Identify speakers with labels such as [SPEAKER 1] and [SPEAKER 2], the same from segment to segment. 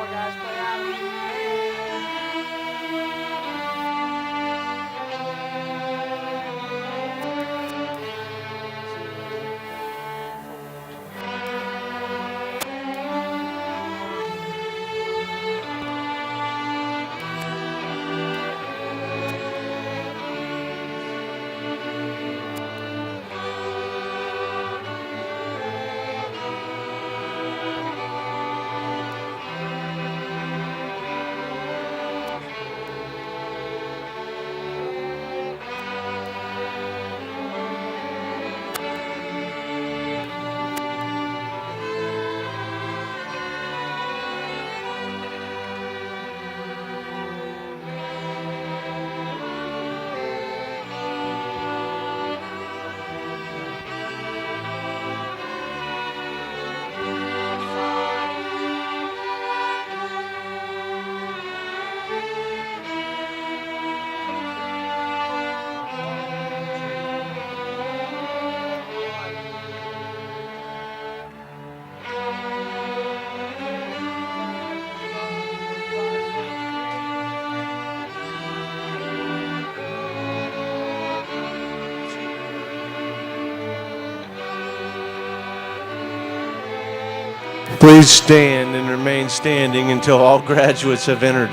[SPEAKER 1] more guys play
[SPEAKER 2] Please stand and remain standing until all graduates have entered.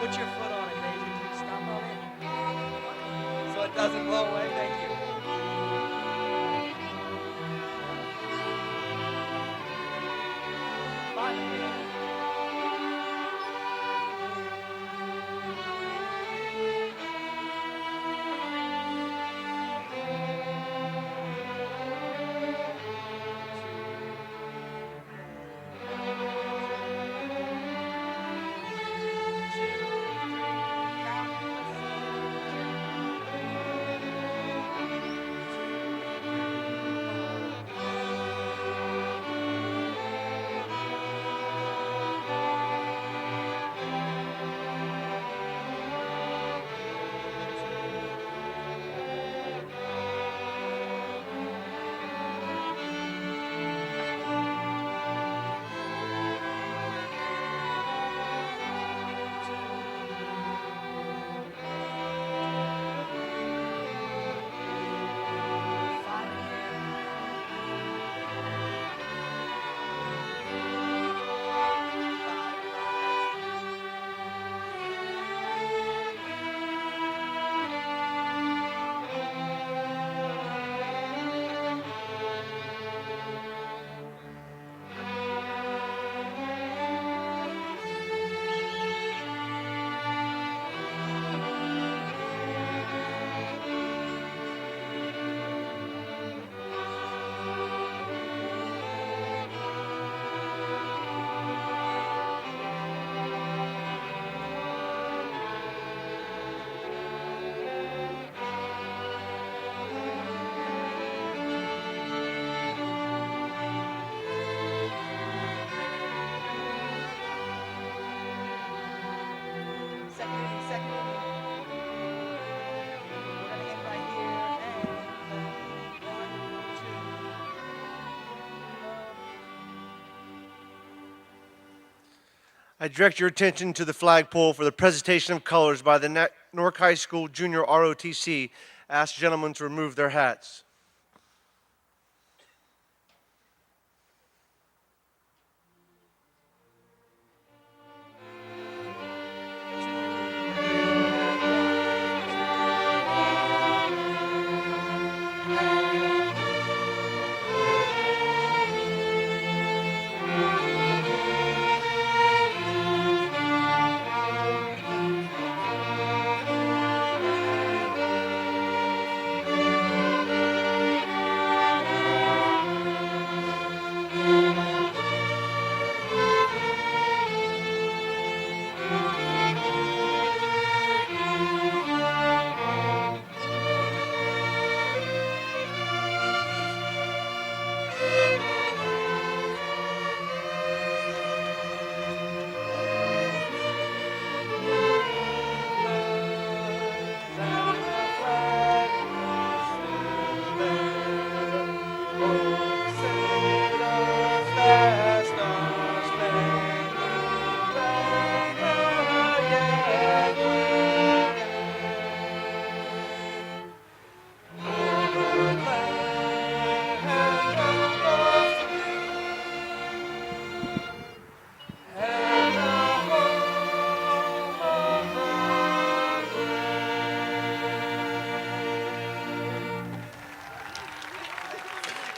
[SPEAKER 1] Put your foot on it, Daisy. Can you stomp on it? So it doesn't blow away. Thank you. Find it again.
[SPEAKER 2] I direct your attention to the flagpole for the presentation of colors by the Newark High School Junior ROTC. Ask gentlemen to remove their hats.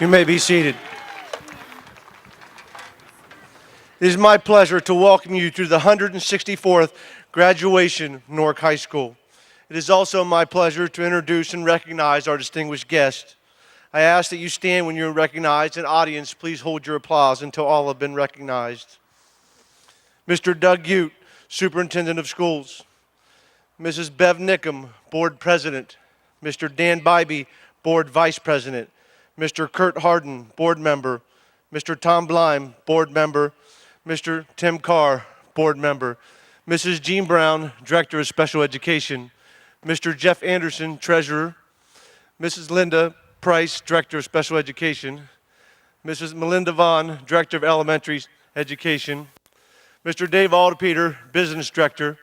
[SPEAKER 2] You may be seated. It is my pleasure to welcome you to the 164th graduation of Newark High School. It is also my pleasure to introduce and recognize our distinguished guests. I ask that you stand when you are recognized, and audience, please hold your applause until all have been recognized. Mr. Doug Ute, Superintendent of Schools. Mrs. Bev Nickham, Board President. Mr. Dan Bybee, Board Vice President. Mr. Kurt Harden, Board Member. Mr. Tom Blime, Board Member. Mr. Tim Carr, Board Member. Mrs. Jean Brown, Director of Special Education. Mr. Jeff Anderson, Treasurer. Mrs. Linda Price, Director of Special Education. Mrs. Melinda Vaughn, Director of Elementary Education. Mr. Dave Alderpeter, Business Director.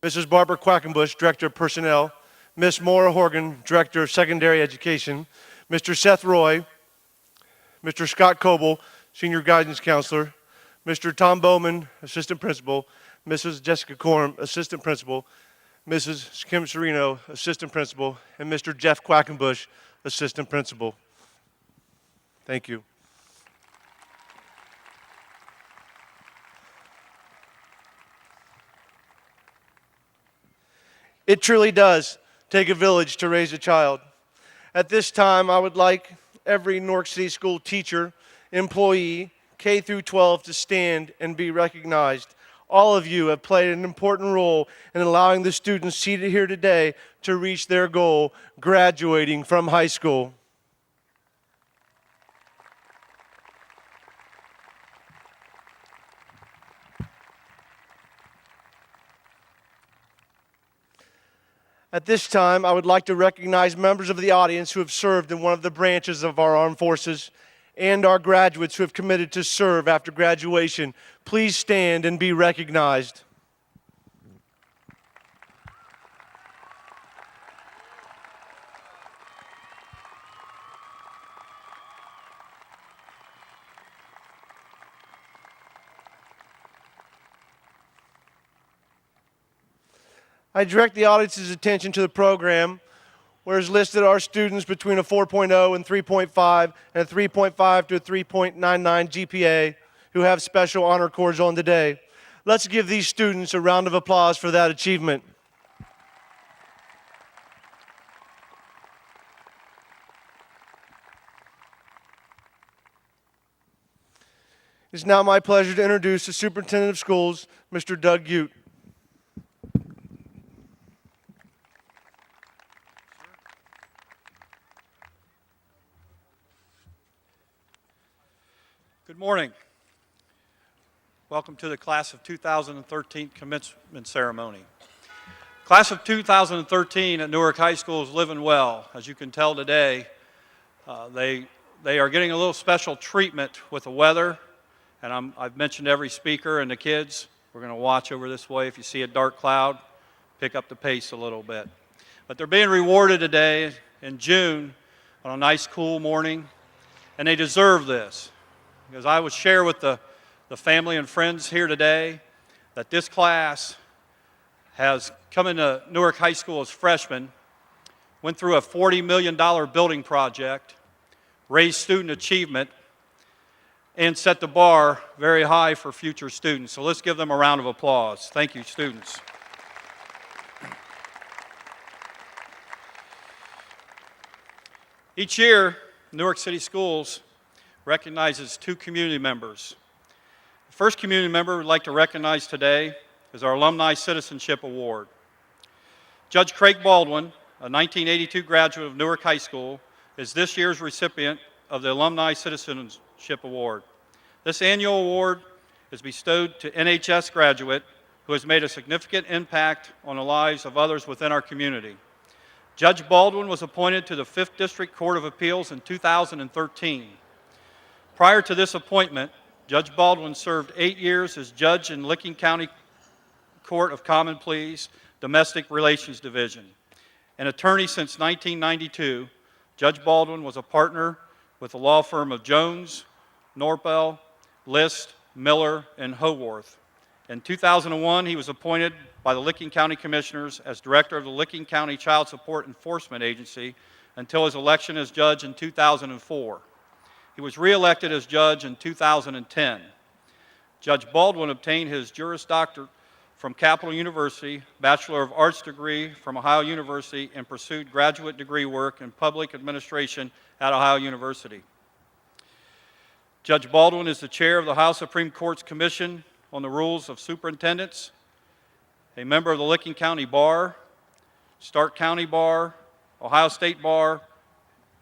[SPEAKER 2] Mrs. Barbara Quackenbush, Director of Personnel. Ms. Maura Horgan, Director of Secondary Education. Mr. Seth Roy, Mr. Scott Coble, Senior Guidance Counselor, Mr. Tom Bowman, Assistant Principal, Mrs. Jessica Corum, Assistant Principal, Mrs. Kim Serino, Assistant Principal, and Mr. Jeff Quackenbush, Assistant Principal. Thank you. It truly does take a village to raise a child. At this time, I would like every Newark City School teacher, employee, K through 12 to stand and be recognized. All of you have played an important role in allowing the students seated here today to reach their goal, graduating from high school. At this time, I would like to recognize members of the audience who have served in one of the branches of our armed forces and our graduates who have committed to serve after graduation. Please stand and be recognized. I direct the audience's attention to the program where is listed our students between a 4.0 and 3.5 and a 3.5 to a 3.99 GPA who have special honor cords on today. Let's give these students a round of applause for that achievement. It's now my pleasure to introduce the Superintendent of Schools, Mr. Doug Ute.
[SPEAKER 3] Good morning. Welcome to the Class of 2013 commencement ceremony. Class of 2013 at Newark High School is living well. As you can tell today, they are getting a little special treatment with the weather, and I've mentioned every speaker and the kids. We're going to watch over this way. If you see a dark cloud, pick up the pace a little bit. But they're being rewarded today in June on a nice cool morning, and they deserve this. Because I would share with the family and friends here today that this class has come into Newark High School as freshmen, went through a $40 million building project, raised student achievement, and set the bar very high for future students. So let's give them a round of applause. Thank you, students. Each year, Newark City Schools recognizes 2 community members. The first community member we'd like to recognize today is our Alumni Citizenship Award. Judge Craig Baldwin, a 1982 graduate of Newark High School, is this year's recipient of the Alumni Citizenship Award. This annual award is bestowed to NHS Graduate who has made a significant impact on the lives of others within our community. Judge Baldwin was appointed to the 5th District Court of Appeals in 2013. Prior to this appointment, Judge Baldwin served 8 years as judge in Licking County Court of Common Pleas, Domestic Relations Division. An attorney since 1992, Judge Baldwin was a partner with the law firm of Jones, Norpel, List, Miller, and Howarth. In 2001, he was appointed by the Licking County Commissioners as director of the Licking County Child Support Enforcement Agency until his election as judge in 2004. He was reelected as judge in 2010. Judge Baldwin obtained his Juris Doctor from Capital University, Bachelor of Arts degree from Ohio University, and pursued graduate degree work in public administration at Ohio University. Judge Baldwin is the chair of the Ohio Supreme Court's Commission on the Rules of Superintendents, a member of the Licking County Bar, Stark County Bar, Ohio State Bar,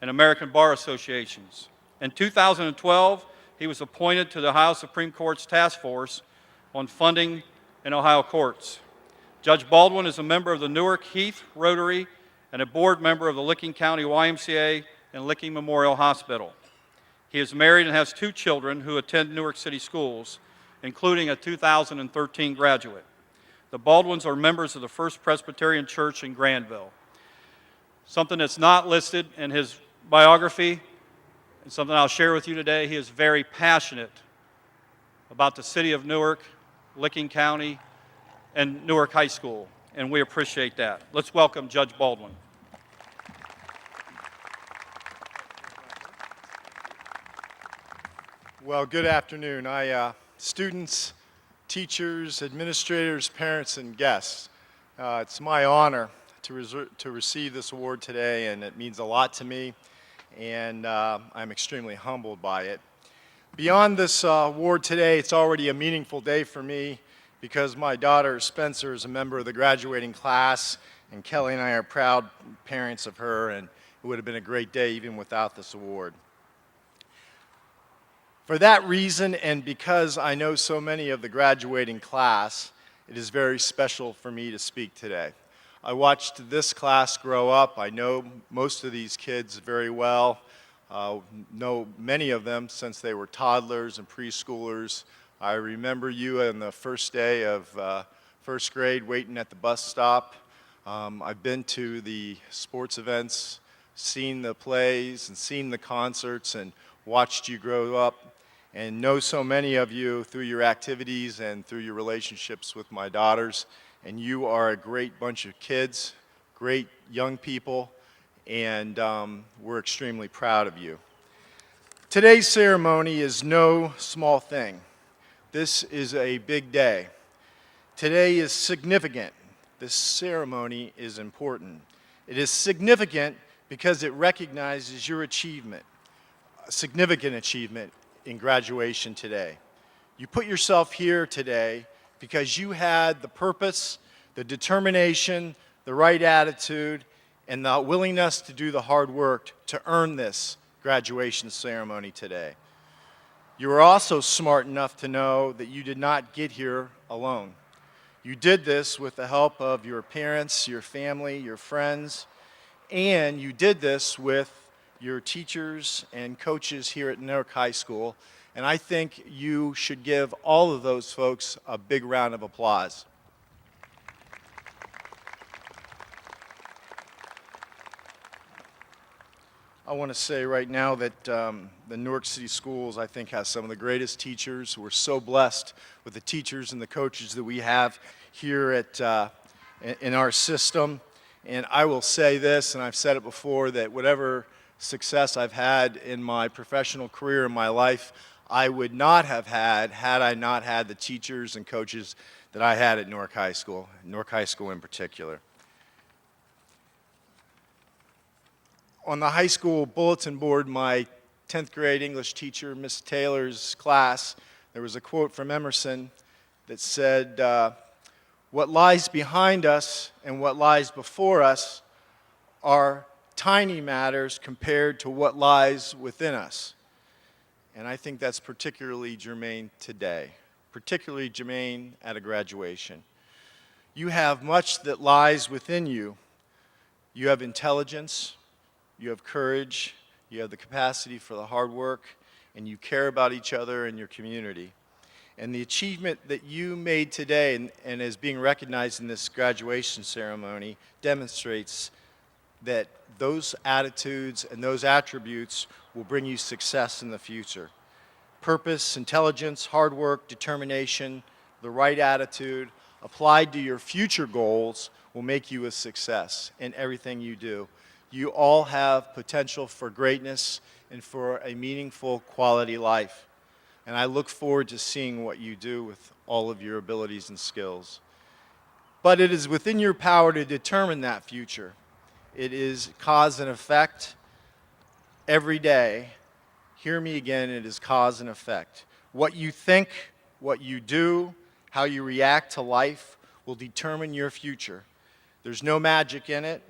[SPEAKER 3] and American Bar Associations. In 2012, he was appointed to the Ohio Supreme Court's Task Force on Funding in Ohio Courts. Judge Baldwin is a member of the Newark Heath Rotary and a board member of the Licking County YMCA and Licking Memorial Hospital. He is married and has 2 children who attend Newark City Schools, including a 2013 graduate. The Baldwins are members of the First Presbyterian Church in Granville. Something that's not listed in his biography, and something I'll share with you today, he is very passionate about the city of Newark, Licking County, and Newark High School, and we appreciate that. Let's welcome Judge Baldwin.
[SPEAKER 4] Well, good afternoon. Students, teachers, administrators, parents, and guests. It's my honor to receive this award today, and it means a lot to me, and I'm extremely humbled by it. Beyond this award today, it's already a meaningful day for me because my daughter Spencer is a member of the graduating class, and Kelly and I are proud parents of her, and it would have been a great day even without this award. For that reason, and because I know so many of the graduating class, it is very special for me to speak today. I watched this class grow up. I know most of these kids very well. Know many of them since they were toddlers and preschoolers. I remember you on the first day of first grade waiting at the bus stop. I've been to the sports events, seen the plays and seen the concerts and watched you grow up, and know so many of you through your activities and through your relationships with my daughters. And you are a great bunch of kids, great young people, and we're extremely proud of you. Today's ceremony is no small thing. This is a big day. Today is significant. This ceremony is important. It is significant because it recognizes your achievement, a significant achievement in graduation today. You put yourself here today because you had the purpose, the determination, the right attitude, and the willingness to do the hard work to earn this graduation ceremony today. You were also smart enough to know that you did not get here alone. You did this with the help of your parents, your family, your friends, and you did this with your teachers and coaches here at Newark High School, And I think you should give all of those folks a big round of applause. I want to say right now that the Newark City Schools, I think, has some of the greatest teachers. We're so blessed with the teachers and the coaches that we have here in our system. And I will say this, and I've said it before, that whatever success I've had in my professional career in my life, I would not have had I not had the teachers and coaches that I had at Newark High School in particular. On the high school bulletin board, my 10th grade English teacher, Miss Taylor's class, there was a quote from Emerson that said, "What lies behind us and what lies before us are tiny matters compared to what lies within us." And I think that's particularly germane today, particularly germane at a graduation. You have much that lies within you. You have intelligence, you have courage, you have the capacity for the hard work, and you care about each other and your community. And the achievement that you made today and is being recognized in this graduation ceremony demonstrates that those attitudes and those attributes will bring you success in the future. Purpose, intelligence, hard work, determination, the right attitude applied to your future goals will make you a success in everything you do. You all have potential for greatness and for a meaningful quality life. And I look forward to seeing what you do with all of your abilities and skills. But it is within your power to determine that future. It is cause and effect every day. Hear me again, it is cause and effect. What you think, what you do, how you react to life will determine your future. There's no magic in it.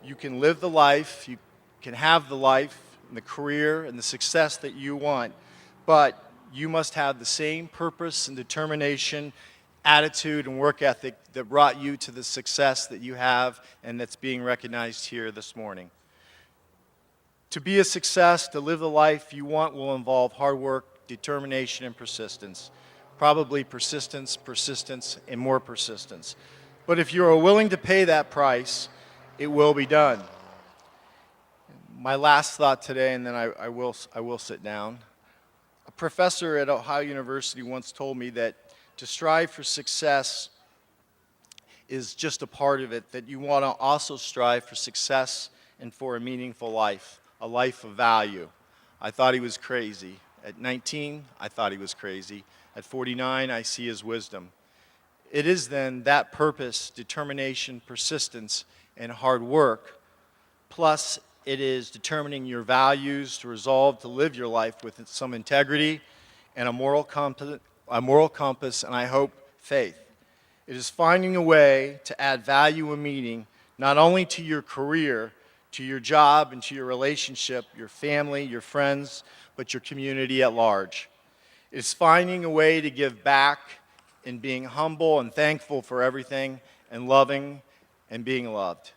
[SPEAKER 4] You can live the life, you can have the life, and the career, and the success that you want, but you must have the same purpose and determination, attitude, and work ethic that brought you to the success that you have and that's being recognized here this morning. To be a success, to live the life you want will involve hard work, determination, and persistence. Probably persistence, and more persistence. But if you are willing to pay that price, it will be done. My last thought today, and then I will sit down. A professor at Ohio University once told me that to strive for success is just a part of it, that you want to also strive for success and for a meaningful life, a life of value. I thought he was crazy. At 19, I thought he was crazy. At 49, I see his wisdom. It is then that purpose, determination, persistence, and hard work, plus it is determining your values to resolve to live your life with some integrity and a moral compass, and I hope faith. It is finding a way to add value and meaning not only to your career, to your job, and to your relationship, your family, your friends, but your community at large. It is finding a way to give back and being humble and thankful for everything and loving and being loved.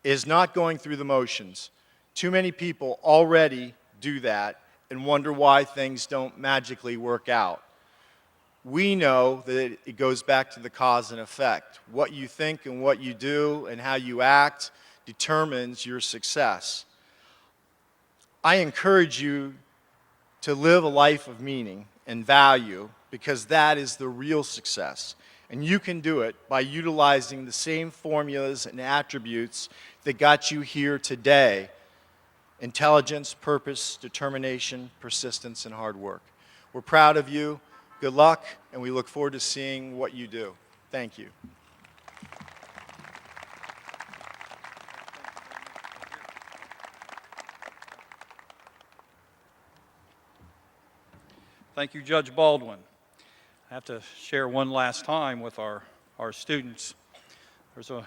[SPEAKER 4] It is not going through the motions. Too many people already do that and wonder why things don't magically work out. We know that it goes back to the cause and effect. What you think and what you do and how you act determines your success. I encourage you to live a life of meaning and value because that is the real success. And you can do it by utilizing the same formulas and attributes that got you here today: intelligence, purpose, determination, persistence, and hard work. We're proud of you. Good luck, and we look forward to seeing what you do. Thank you.
[SPEAKER 3] Thank you, Judge Baldwin. I have to share one last time with our students. There's a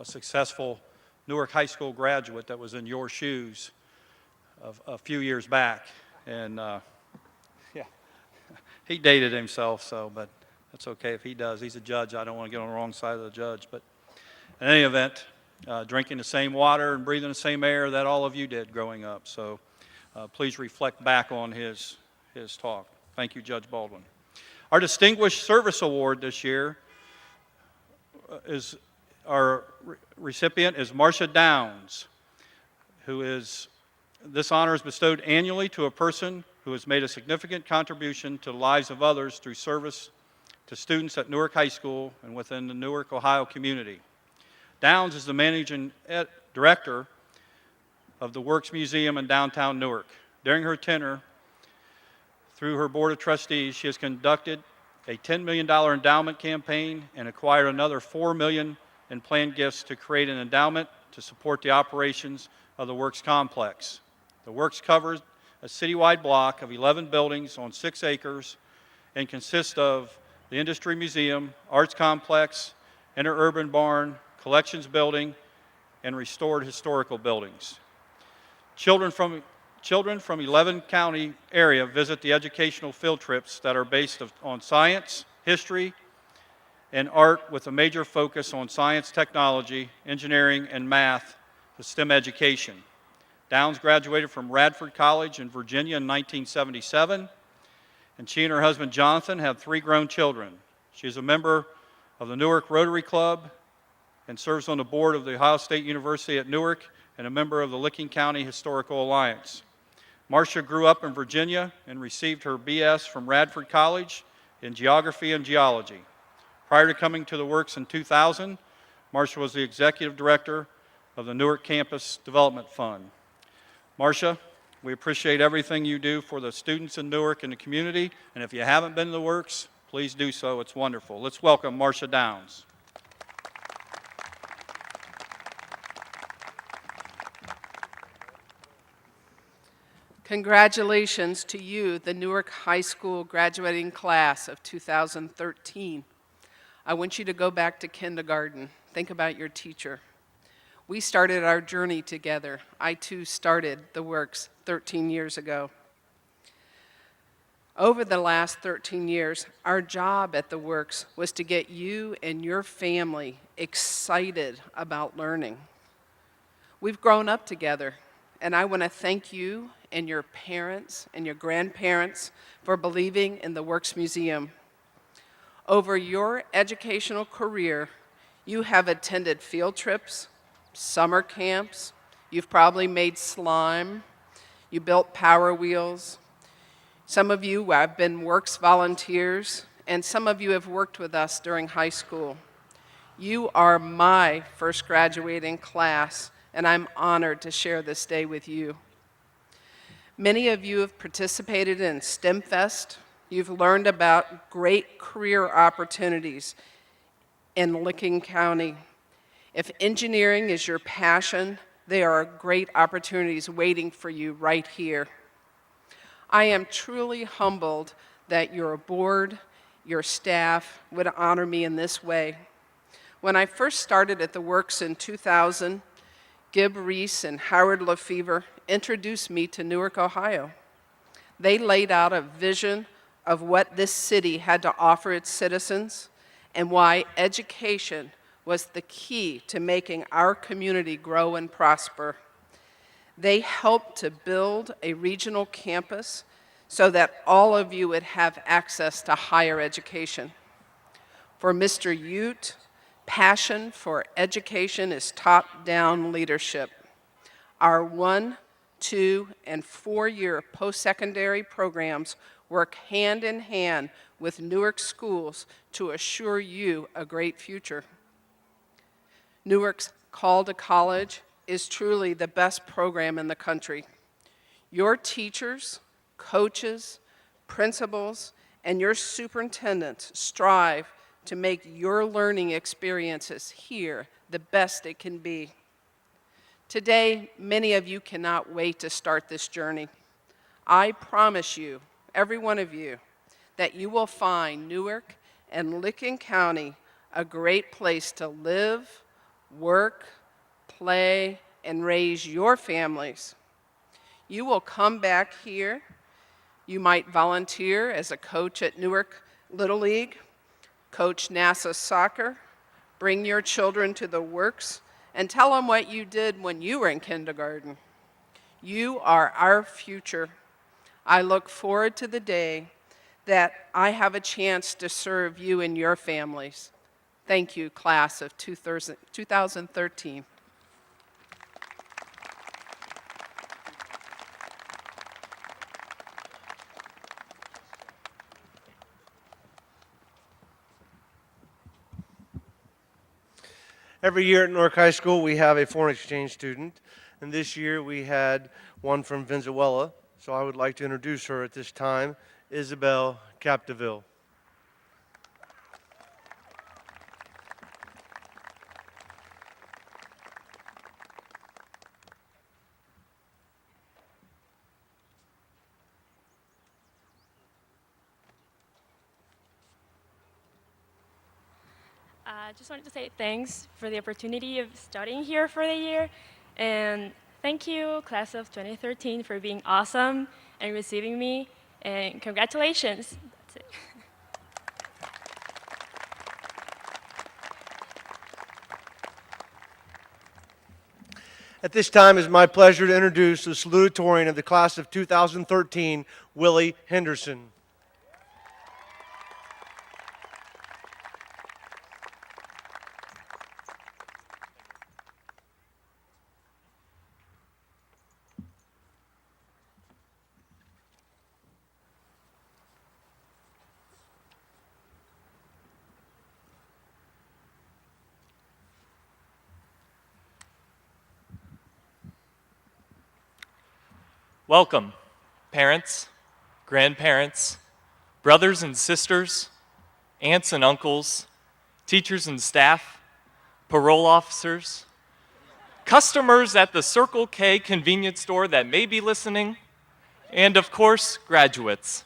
[SPEAKER 3] successful Newark High School graduate that was in your shoes a few years back, and yeah, he dated himself, but that's okay if he does. He's a judge. I don't want to get on the wrong side of the judge, but in any event, drinking the same water and breathing the same air that all of you did growing up. So please reflect back on his talk. Thank you, Judge Baldwin. Our Distinguished Service Award this year our recipient is Marcia Downs, this honor is bestowed annually to a person who has made a significant contribution to the lives of others through service to students at Newark High School and within the Newark, Ohio community. Downs is the managing director of the Works Museum in downtown Newark. During her tenure, through her board of trustees, she has conducted a $10 million endowment campaign and acquired another $4 million in planned gifts to create an endowment to support the operations of the Works complex. The Works covers a citywide block of 11 buildings on 6 acres and consists of the Industry Museum, Arts Complex, Interurban Barn, Collections Building, and restored historical buildings. Children from 11 county area visit the educational field trips that are based on science, history, and art with a major focus on science, technology, engineering, and math, the STEM education. Downs graduated from Radford College in Virginia in 1977, and she and her husband Jonathan have 3 grown children. She is a member of the Newark Rotary Club and serves on the board of the Ohio State University at Newark and a member of the Licking County Historical Alliance. Marcia grew up in Virginia and received her BS from Radford College in Geography and Geology. Prior to coming to the Works in 2000, Marcia was the executive director of the Newark Campus Development Fund. Marcia, we appreciate everything you do for the students in Newark and the community, and if you haven't been to the Works, please do so. It's wonderful. Let's welcome Marcia Downs.
[SPEAKER 5] Congratulations to you, the Newark High School graduating class of 2013. I want you to go back to kindergarten. Think about your teacher. We started our journey together. I too started the Works 13 years ago. Over the last 13 years, our job at the Works was to get you and your family excited about learning. We've grown up together, and I want to thank you and your parents and your grandparents for believing in the Works Museum. Over your educational career, you have attended field trips, summer camps, you've probably made slime, you built power wheels. Some of you have been Works volunteers, and some of you have worked with us during high school. You are my first graduating class, and I'm honored to share this day with you. Many of you have participated in STEM Fest. You've learned about great career opportunities in Licking County. If engineering is your passion, there are great opportunities waiting for you right here. I am truly humbled that your board, your staff would honor me in this way. When I first started at the Works in 2000, Gib Reese and Howard Lefevre introduced me to Newark, Ohio. They laid out a vision of what this city had to offer its citizens and why education was the key to making our community grow and prosper. They helped to build a regional campus so that all of you would have access to higher education. For Mr. Ute, passion for education is top-down leadership. Our 1-, 2-, and 4-year post-secondary programs work hand in hand with Newark schools to assure you a great future. Newark's Call to College is truly the best program in the country. Your teachers, coaches, principals, and your superintendents strive to make your learning experiences here the best it can be. Today, many of you cannot wait to start this journey. I promise you, every one of you, that you will find Newark and Licking County a great place to live, work, play, and raise your families. You will come back here. You might volunteer as a coach at Newark Little League, coach NASA soccer, bring your children to the Works, and tell them what you did when you were in kindergarten. You are our future. I look forward to the day that I have a chance to serve you and your families. Thank you, class of 2013.
[SPEAKER 2] Every year at Newark High School, we have a foreign exchange student, and this year we had one from Venezuela. So I would like to introduce her at this time, Isabel Capdeville.
[SPEAKER 6] I just wanted to say thanks for the opportunity of studying here for the year. And thank you, class of 2013, for being awesome and receiving me. And congratulations. That's it.
[SPEAKER 2] At this time, it's my pleasure to introduce the salutatorian of the class of 2013, Willie Henderson.
[SPEAKER 7] Welcome, parents, grandparents, brothers and sisters, aunts and uncles, teachers and staff, parole officers, customers at the Circle K convenience store that may be listening, and of course, graduates.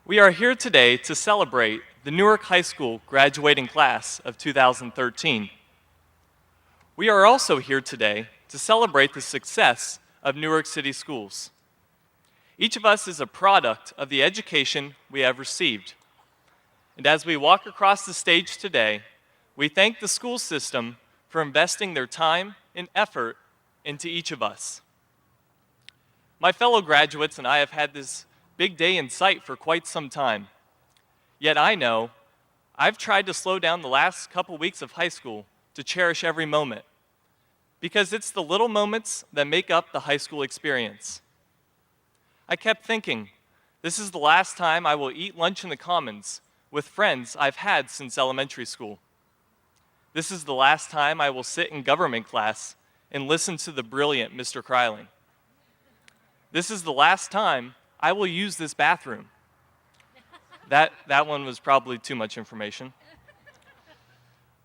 [SPEAKER 7] We are here today to celebrate the Newark High School graduating class of 2013. We are also here today to celebrate the success of Newark City Schools. Each of us is a product of the education we have received. And as we walk across the stage today, we thank the school system for investing their time and effort into each of us. My fellow graduates and I have had this big day in sight for quite some time. Yet I know I've tried to slow down the last couple weeks of high school to cherish every moment, because it's the little moments that make up the high school experience. I kept thinking, this is the last time I will eat lunch in the Commons with friends I've had since elementary school. This is the last time I will sit in government class and listen to the brilliant Mr. Kryling. This is the last time I will use this bathroom. That one was probably too much information.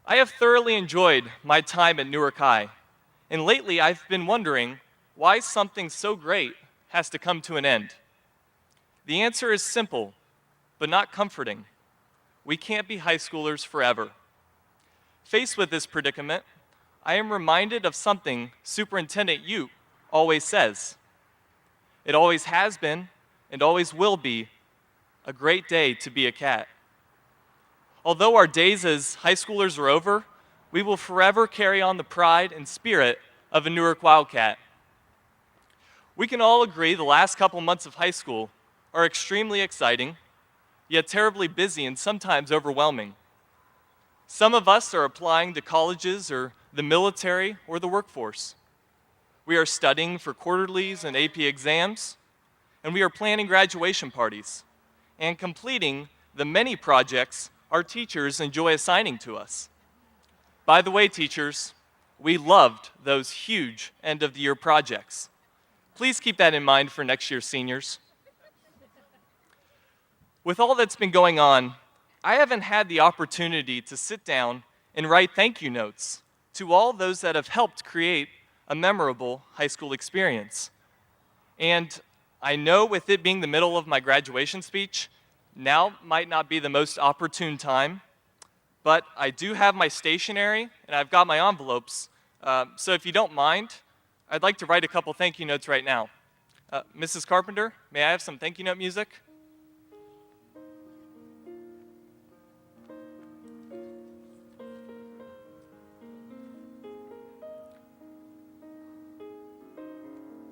[SPEAKER 7] I have thoroughly enjoyed my time at Newark High. And lately, I've been wondering why something so great has to come to an end. The answer is simple, but not comforting. We can't be high schoolers forever. Faced with this predicament, I am reminded of something Superintendent Ute always says. It always has been, and always will be, a great day to be a cat. Although our days as high schoolers are over, we will forever carry on the pride and spirit of a Newark Wildcat. We can all agree the last couple months of high school are extremely exciting, yet terribly busy and sometimes overwhelming. Some of us are applying to colleges or the military or the workforce. We are studying for quarterlies and AP exams, and we are planning graduation parties and completing the many projects our teachers enjoy assigning to us. By the way, teachers, we loved those huge end-of-the-year projects. Please keep that in mind for next year's seniors. With all that's been going on, I haven't had the opportunity to sit down and write thank you notes to all those that have helped create a memorable high school experience. And I know with it being the middle of my graduation speech, now might not be the most opportune time, but I do have my stationery and I've got my envelopes. So if you don't mind, I'd like to write a couple thank you notes right now. Mrs. Carpenter, may I have some thank you note music?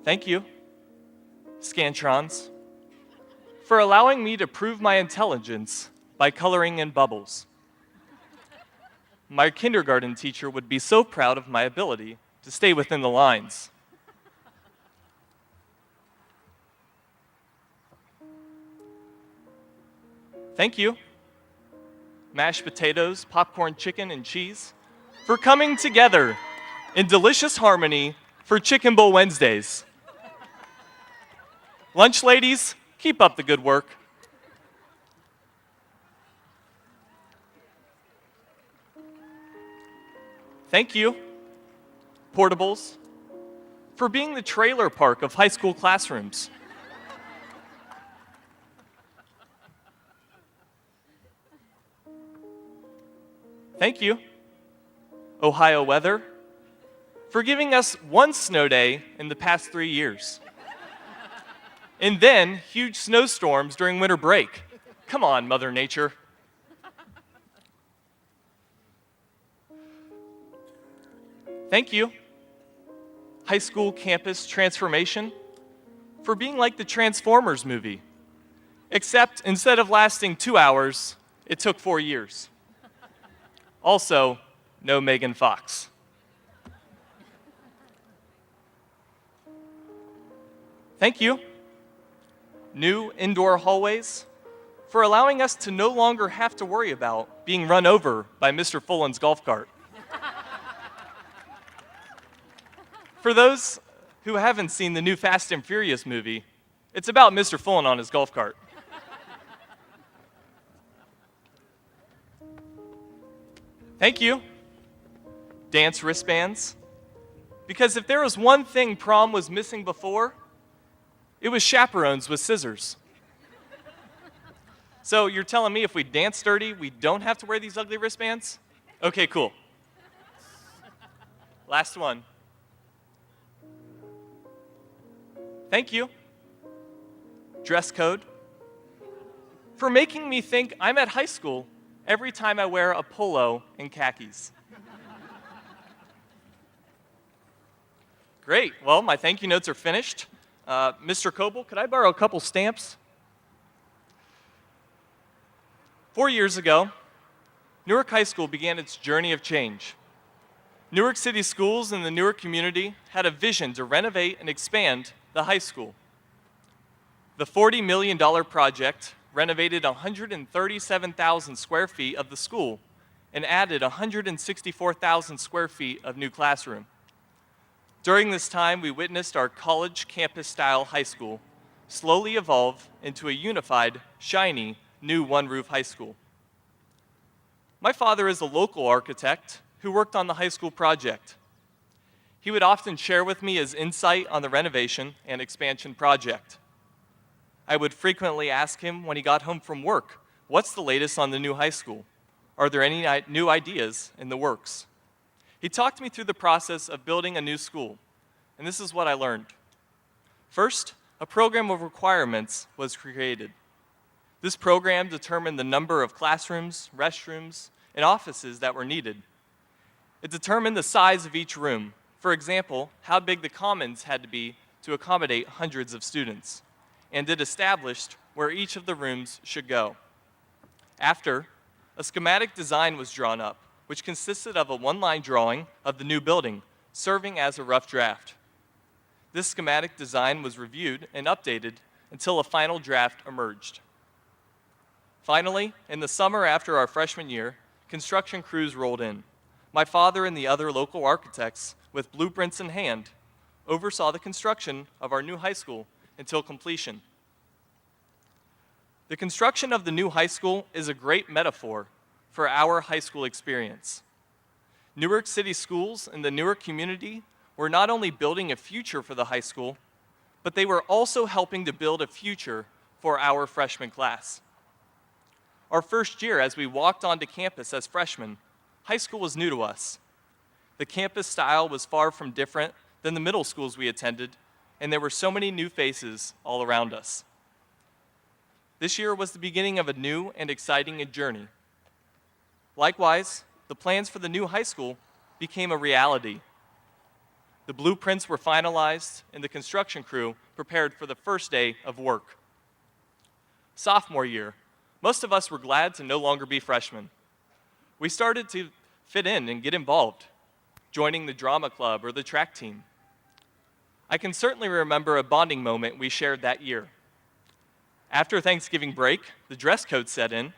[SPEAKER 7] Thank you, Scantrons. for allowing me to prove my intelligence by coloring in bubbles. My kindergarten teacher would be so proud of my ability to stay within the lines. Thank you, mashed potatoes, popcorn chicken, and cheese, for coming together in delicious harmony for Chicken Bowl Wednesdays. Lunch ladies, keep up the good work. Thank you, portables, for being the trailer park of high school classrooms. Thank you, Ohio weather, for giving us one snow day in the past 3 years. And then huge snowstorms during winter break. Come on, Mother Nature. Thank you, high school campus transformation, for being like the Transformers movie, except instead of lasting 2 hours, it took 4 years. Also, no Megan Fox. Thank you, new indoor hallways, for allowing us to no longer have to worry about being run over by Mr. Fullen's golf cart. For those who haven't seen the new Fast and Furious movie, it's about Mr. Fullen on his golf cart. Thank you, dance wristbands, because if there was one thing prom was missing before, it was chaperones with scissors. So you're telling me if we dance dirty, we don't have to wear these ugly wristbands? Okay, cool. Last one. Thank you, dress code, for making me think I'm at high school every time I wear a polo and khakis. Great. Well, my thank you notes are finished. Mr. Coble, could I borrow a couple stamps? 4 years ago, Newark High School began its journey of change. Newark City Schools and the Newark community had a vision to renovate and expand the high school. The $40 million project renovated 137,000 square feet of the school and added 164,000 square feet of new classroom. During this time, we witnessed our college campus-style high school slowly evolve into a unified, shiny, new one-roof high school. My father is a local architect who worked on the high school project. He would often share with me his insight on the renovation and expansion project. I would frequently ask him when he got home from work, what's the latest on the new high school? Are there any new ideas in the works? He talked me through the process of building a new school, and this is what I learned. First, a program of requirements was created. This program determined the number of classrooms, restrooms, and offices that were needed. It determined the size of each room. For example, how big the commons had to be to accommodate hundreds of students, and it established where each of the rooms should go. After, a schematic design was drawn up, which consisted of a one-line drawing of the new building, serving as a rough draft. This schematic design was reviewed and updated until a final draft emerged. Finally, in the summer after our freshman year, construction crews rolled in. My father and the other local architects, with blueprints in hand, oversaw the construction of our new high school until completion. The construction of the new high school is a great metaphor for our high school experience. Newark City Schools and the Newark community were not only building a future for the high school, but they were also helping to build a future for our freshman class. Our first year, as we walked onto campus as freshmen, high school was new to us. The campus style was far from different than the middle schools we attended, and there were so many new faces all around us. This year was the beginning of a new and exciting journey. Likewise, the plans for the new high school became a reality. The blueprints were finalized, and the construction crew prepared for the first day of work. sophomore year, most of us were glad to no longer be freshmen. We started to fit in and get involved, joining the drama club or the track team. I can certainly remember a bonding moment we shared that year. After Thanksgiving break, the dress code set in,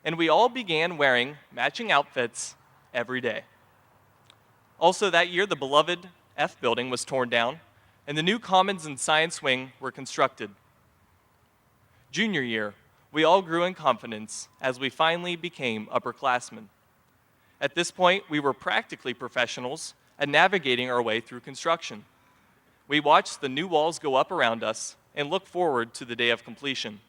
[SPEAKER 7] and we all began wearing matching outfits every day. Also that year, the beloved F building was torn down, and the new Commons and Science Wing were constructed. Junior year, we all grew in confidence as we finally became upperclassmen. At this point, we were practically professionals at navigating our way through construction. We watched the new walls go up around us and looked forward to the day of completion.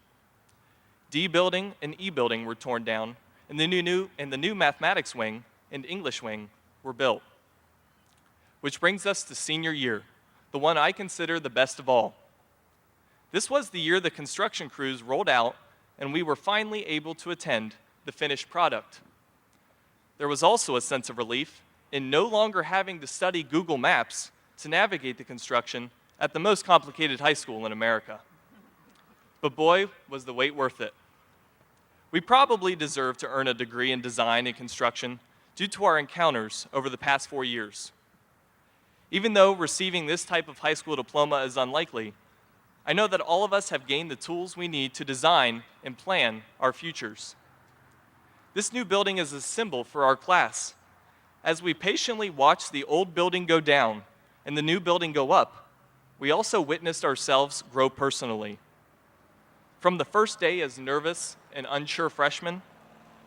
[SPEAKER 7] D building and E building were torn down, and the new mathematics wing and English wing were built. Which brings us to senior year, the one I consider the best of all. This was the year the construction crews rolled out and we were finally able to attend the finished product. There was also a sense of relief in no longer having to study Google Maps to navigate the construction at the most complicated high school in America. But boy, was the wait worth it. We probably deserve to earn a degree in design and construction due to our encounters over the past 4 years. Even though receiving this type of high school diploma is unlikely, I know that all of us have gained the tools we need to design and plan our futures. This new building is a symbol for our class. As we patiently watch the old building go down and the new building go up, we also witnessed ourselves grow personally. From the first day as nervous and unsure freshmen,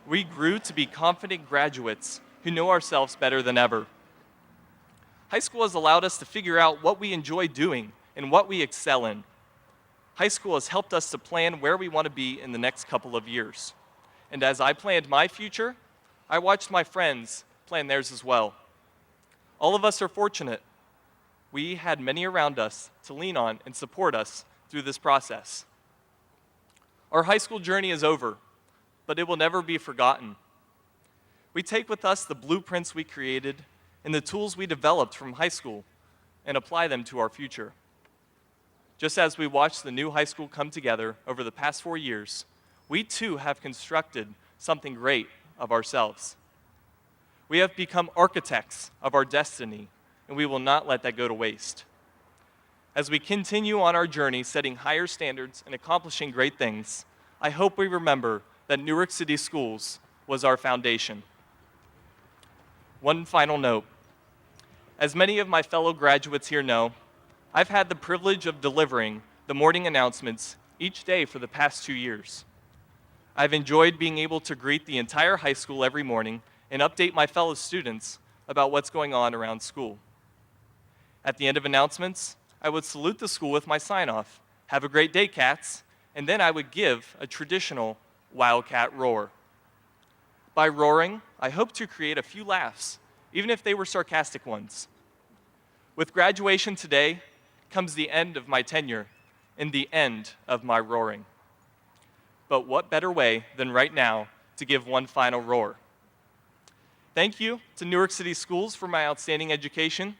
[SPEAKER 7] we grew to be confident graduates who know ourselves better than ever. High school has allowed us to figure out what we enjoy doing and what we excel in. High school has helped us to plan where we want to be in the next couple of years. And as I planned my future, I watched my friends plan theirs as well. All of us are fortunate. We had many around us to lean on and support us through this process. Our high school journey is over, but it will never be forgotten. We take with us the blueprints we created and the tools we developed from high school and apply them to our future. Just as we watched the new high school come together over the past 4 years, we too have constructed something great of ourselves. We have become architects of our destiny, and we will not let that go to waste. As we continue on our journey setting higher standards and accomplishing great things, I hope we remember that Newark City Schools was our foundation. One final note. As many of my fellow graduates here know, I've had the privilege of delivering the morning announcements each day for the past 2 years. I've enjoyed being able to greet the entire high school every morning and update my fellow students about what's going on around school. At the end of announcements, I would salute the school with my sign-off, "Have a great day, cats," and then I would give a traditional Wildcat roar. By roaring, I hope to create a few laughs, even if they were sarcastic ones. With graduation today comes the end of my tenure and the end of my roaring. But what better way than right now to give one final roar? Thank you to Newark City Schools for my outstanding education.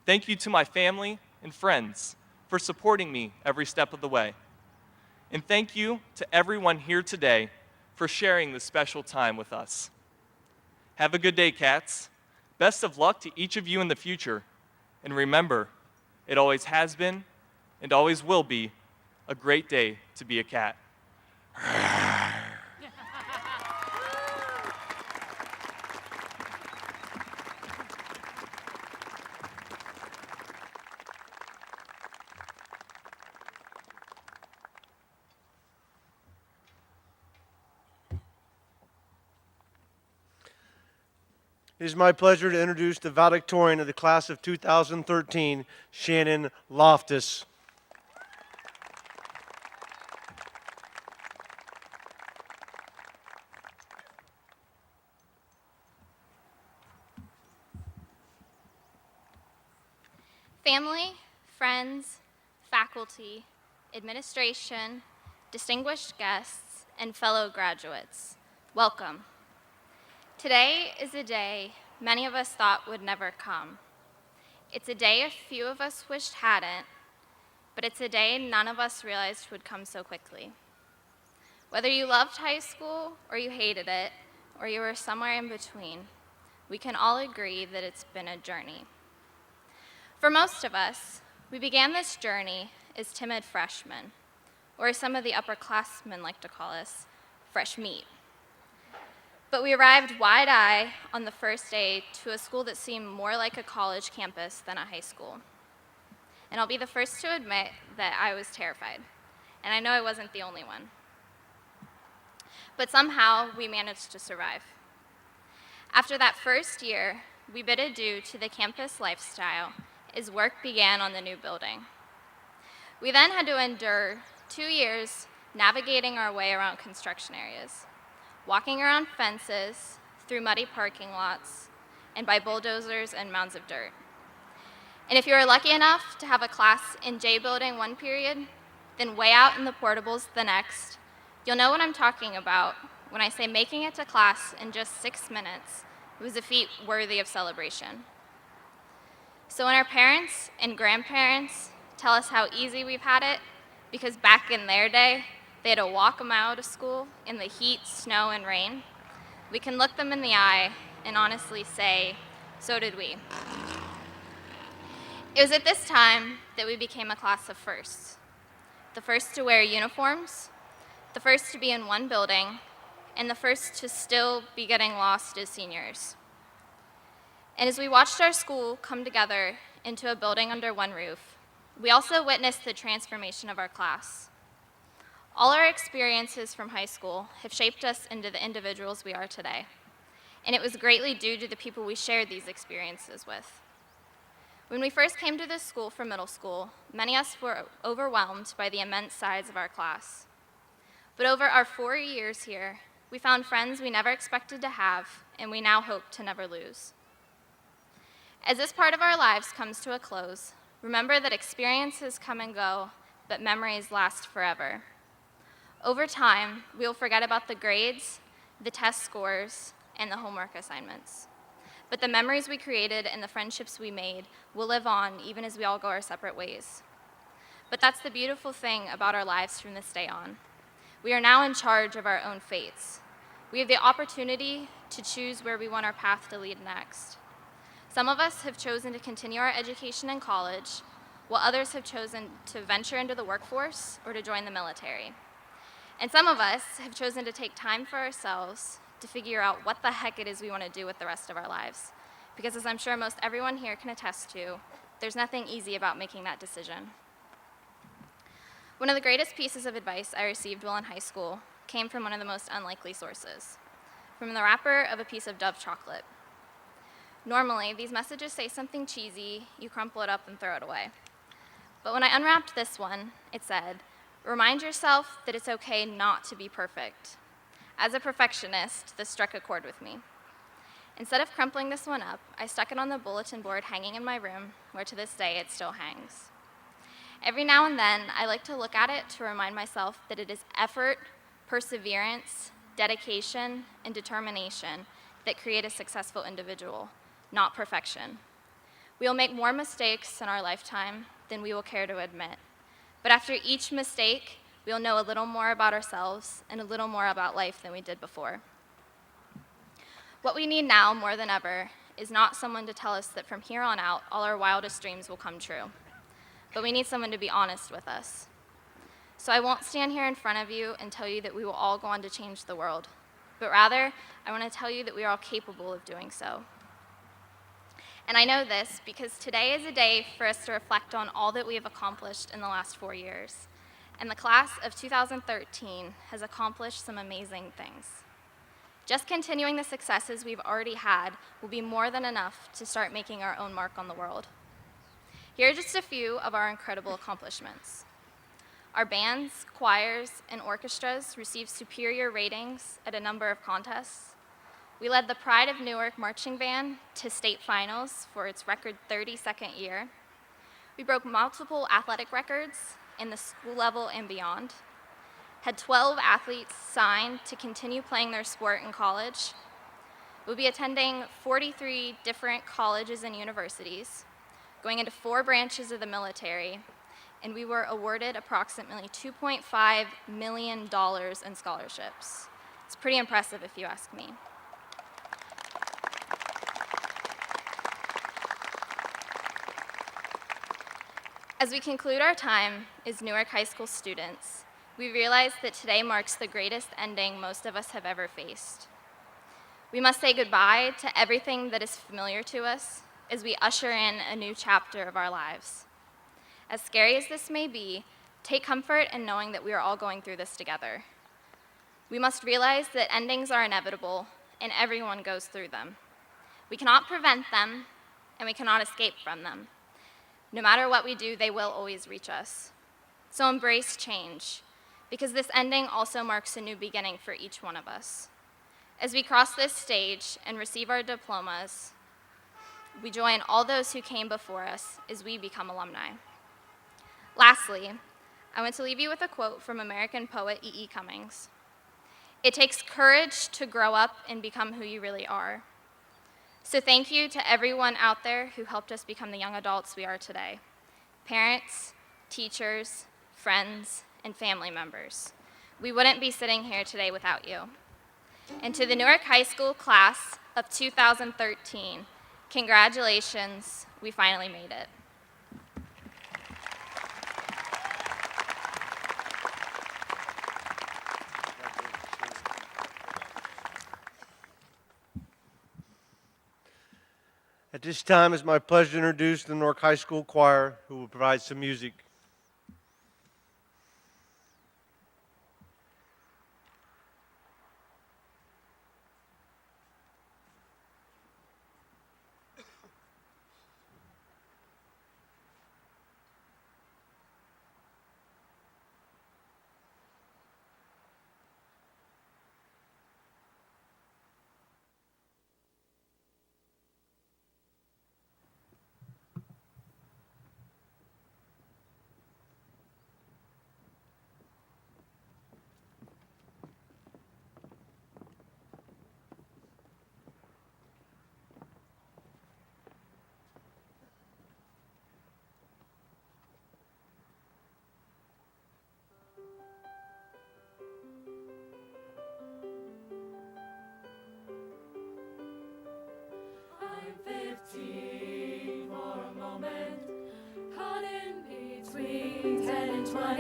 [SPEAKER 7] Thank you to my family and friends for supporting me every step of the way. And thank you to everyone here today for sharing this special time with us. Have a good day, cats. Best of luck to each of you in the future. And remember, it always has been and always will be a great day to be a cat.
[SPEAKER 2] It is my pleasure to introduce the valedictorian of the class of 2013, Shannon Loftus.
[SPEAKER 8] Family, friends, faculty, administration, distinguished guests, and fellow graduates, welcome. Today is a day many of us thought would never come. It's a day a few of us wished hadn't, but it's a day none of us realized would come so quickly. Whether you loved high school or you hated it, or you were somewhere in between, we can all agree that it's been a journey. For most of us, we began this journey as timid freshmen, or as some of the upperclassmen like to call us, fresh meat. But we arrived wide-eyed on the first day to a school that seemed more like a college campus than a high school. And I'll be the first to admit that I was terrified, and I know I wasn't the only one. But somehow, we managed to survive. After that first year, we bid adieu to the campus lifestyle as work began on the new building. We then had to endure 2 years navigating our way around construction areas, walking around fences, through muddy parking lots, and by bulldozers and mounds of dirt. And if you were lucky enough to have a class in J building one period, then way out in the portables the next, you'll know what I'm talking about when I say making it to class in just 6 minutes was a feat worthy of celebration. So when our parents and grandparents tell us how easy we've had it, because back in their day, they had to walk a mile to school in the heat, snow, and rain, we can look them in the eye and honestly say, so did we. It was at this time that we became a class of firsts. The first to wear uniforms, the first to be in one building, and the first to still be getting lost as seniors. And as we watched our school come together into a building under one roof, we also witnessed the transformation of our class. All our experiences from high school have shaped us into the individuals we are today, and it was greatly due to the people we shared these experiences with. When we first came to this school from middle school, many of us were overwhelmed by the immense size of our class. But over our 4 years here, we found friends we never expected to have, and we now hope to never lose. As this part of our lives comes to a close, remember that experiences come and go, but memories last forever. Over time, we will forget about the grades, the test scores, and the homework assignments. But the memories we created and the friendships we made will live on even as we all go our separate ways. But that's the beautiful thing about our lives from this day on. We are now in charge of our own fates. We have the opportunity to choose where we want our path to lead next. Some of us have chosen to continue our education in college, while others have chosen to venture into the workforce or to join the military. And some of us have chosen to take time for ourselves to figure out what the heck it is we want to do with the rest of our lives. Because as I'm sure most everyone here can attest to, there's nothing easy about making that decision. One of the greatest pieces of advice I received while in high school came from one of the most unlikely sources, from the wrapper of a piece of Dove chocolate. Normally, these messages say something cheesy, you crumple it up and throw it away. But when I unwrapped this one, it said, "Remind yourself that it's okay not to be perfect." As a perfectionist, this struck a chord with me. Instead of crumpling this one up, I stuck it on the bulletin board hanging in my room, where to this day it still hangs. Every now and then, I like to look at it to remind myself that it is effort, perseverance, dedication, and determination that create a successful individual, not perfection. We will make more mistakes in our lifetime than we will care to admit. But after each mistake, we'll know a little more about ourselves and a little more about life than we did before. What we need now, more than ever, is not someone to tell us that from here on out, all our wildest dreams will come true. But we need someone to be honest with us. So I won't stand here in front of you and tell you that we will all go on to change the world. But rather, I want to tell you that we are all capable of doing so. And I know this because today is a day for us to reflect on all that we have accomplished in the last 4 years. And the class of 2013 has accomplished some amazing things. Just continuing the successes we've already had will be more than enough to start making our own mark on the world. Here are just a few of our incredible accomplishments. Our bands, choirs, and orchestras received superior ratings at a number of contests. We led the Pride of Newark marching band to state finals for its record 32nd year. We broke multiple athletic records in the school level and beyond, had 12 athletes signed to continue playing their sport in college. We'll be attending 43 different colleges and universities, going into 4 branches of the military, and we were awarded approximately $2.5 million in scholarships. It's pretty impressive if you ask me. As we conclude our time as Newark High School students, we realize that today marks the greatest ending most of us have ever faced. We must say goodbye to everything that is familiar to us as we usher in a new chapter of our lives. As scary as this may be, take comfort in knowing that we are all going through this together. We must realize that endings are inevitable and everyone goes through them. We cannot prevent them and we cannot escape from them. No matter what we do, they will always reach us. So embrace change, because this ending also marks a new beginning for each one of us. As we cross this stage and receive our diplomas, we join all those who came before us as we become alumni. Lastly, I want to leave you with a quote from American poet E.E. Cummings. "It takes courage to grow up and become who you really are." So thank you to everyone out there who helped us become the young adults we are today. Parents, teachers, friends, and family members. We wouldn't be sitting here today without you. And to the Newark High School class of 2013, congratulations, we finally made it.
[SPEAKER 2] At this time, it's my pleasure to introduce the Newark High School Choir, who will provide some music.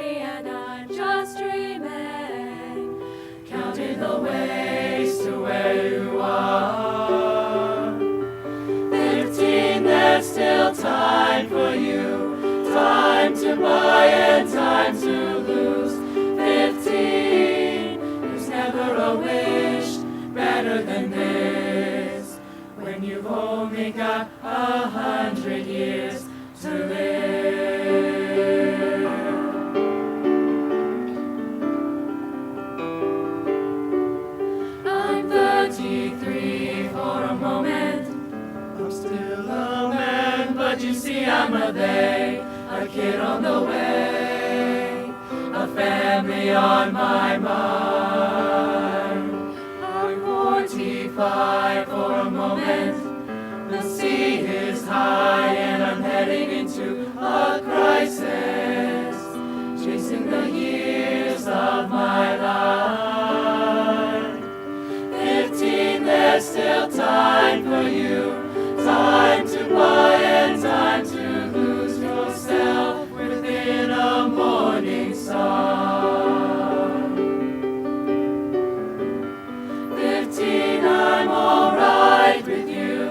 [SPEAKER 9] And I'm just dreaming, counting the ways to where you are. 15, there's still time for you, time to buy and time to lose. 15, there's never a wish better than this, when you've only got 100 years to live. But you see I'm a they, a kid on the way, a family on my mind. I'm 45 for a moment, the sea is high and I'm heading into a crisis, chasing the years of my life. 15, there's still time for you, time to buy and time to lose yourself within a morning sun. 15, I'm alright with you.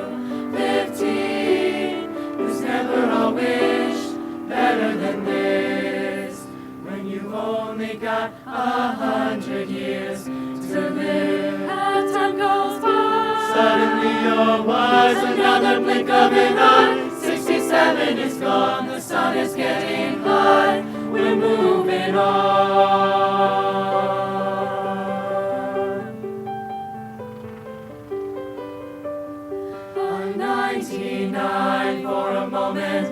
[SPEAKER 9] 15, there's never a wish better than this, when you've only got 100 years to live. As time goes by, suddenly you're wise, another blink of an eye. 67 is gone, the sun is getting high, we're moving on. I'm 99 for a moment,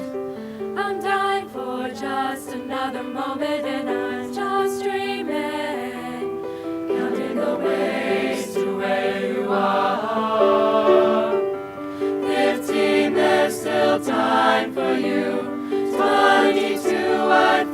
[SPEAKER 9] I'm dying for just another moment, and I'm just dreaming, counting the ways to where you are. 15, there's still time for you. 22, I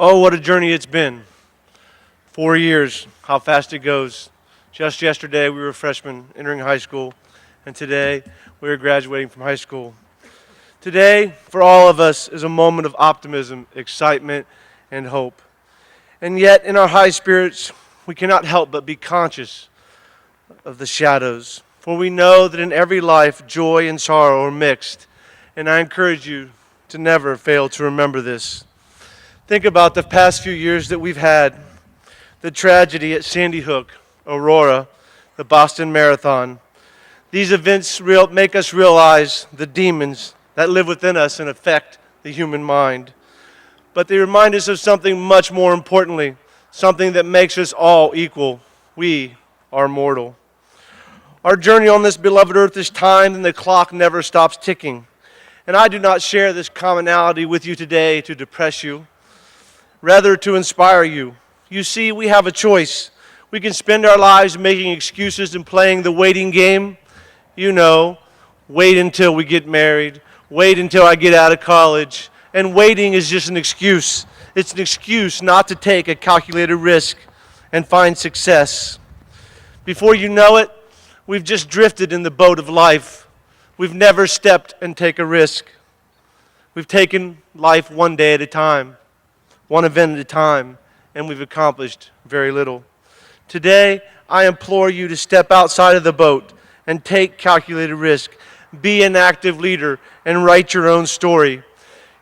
[SPEAKER 2] Oh, what a journey it's been. 4 years, how fast it goes. Just yesterday, we were freshmen entering high school, and today, we are graduating from high school. Today, for all of us, is a moment of optimism, excitement, and hope. And yet, in our high spirits, we cannot help but be conscious of the shadows. For we know that in every life, joy and sorrow are mixed. And I encourage you to never fail to remember this. Think about the past few years that we've had. The tragedy at Sandy Hook, Aurora, the Boston Marathon. These events make us realize the demons that live within us and affect the human mind. But they remind us of something much more importantly, something that makes us all equal. We are mortal. Our journey on this beloved earth is timed and the clock never stops ticking. And I do not share this commonality with you today to depress you, rather to inspire you. You see, we have a choice. We can spend our lives making excuses and playing the waiting game. You know, wait until we get married, wait until I get out of college. And waiting is just an excuse. It's an excuse not to take a calculated risk and find success. Before you know it, we've just drifted in the boat of life. We've never stepped and take a risk. We've taken life one day at a time, one event at a time, and we've accomplished very little. Today, I implore you to step outside of the boat and take calculated risk. Be an active leader and write your own story.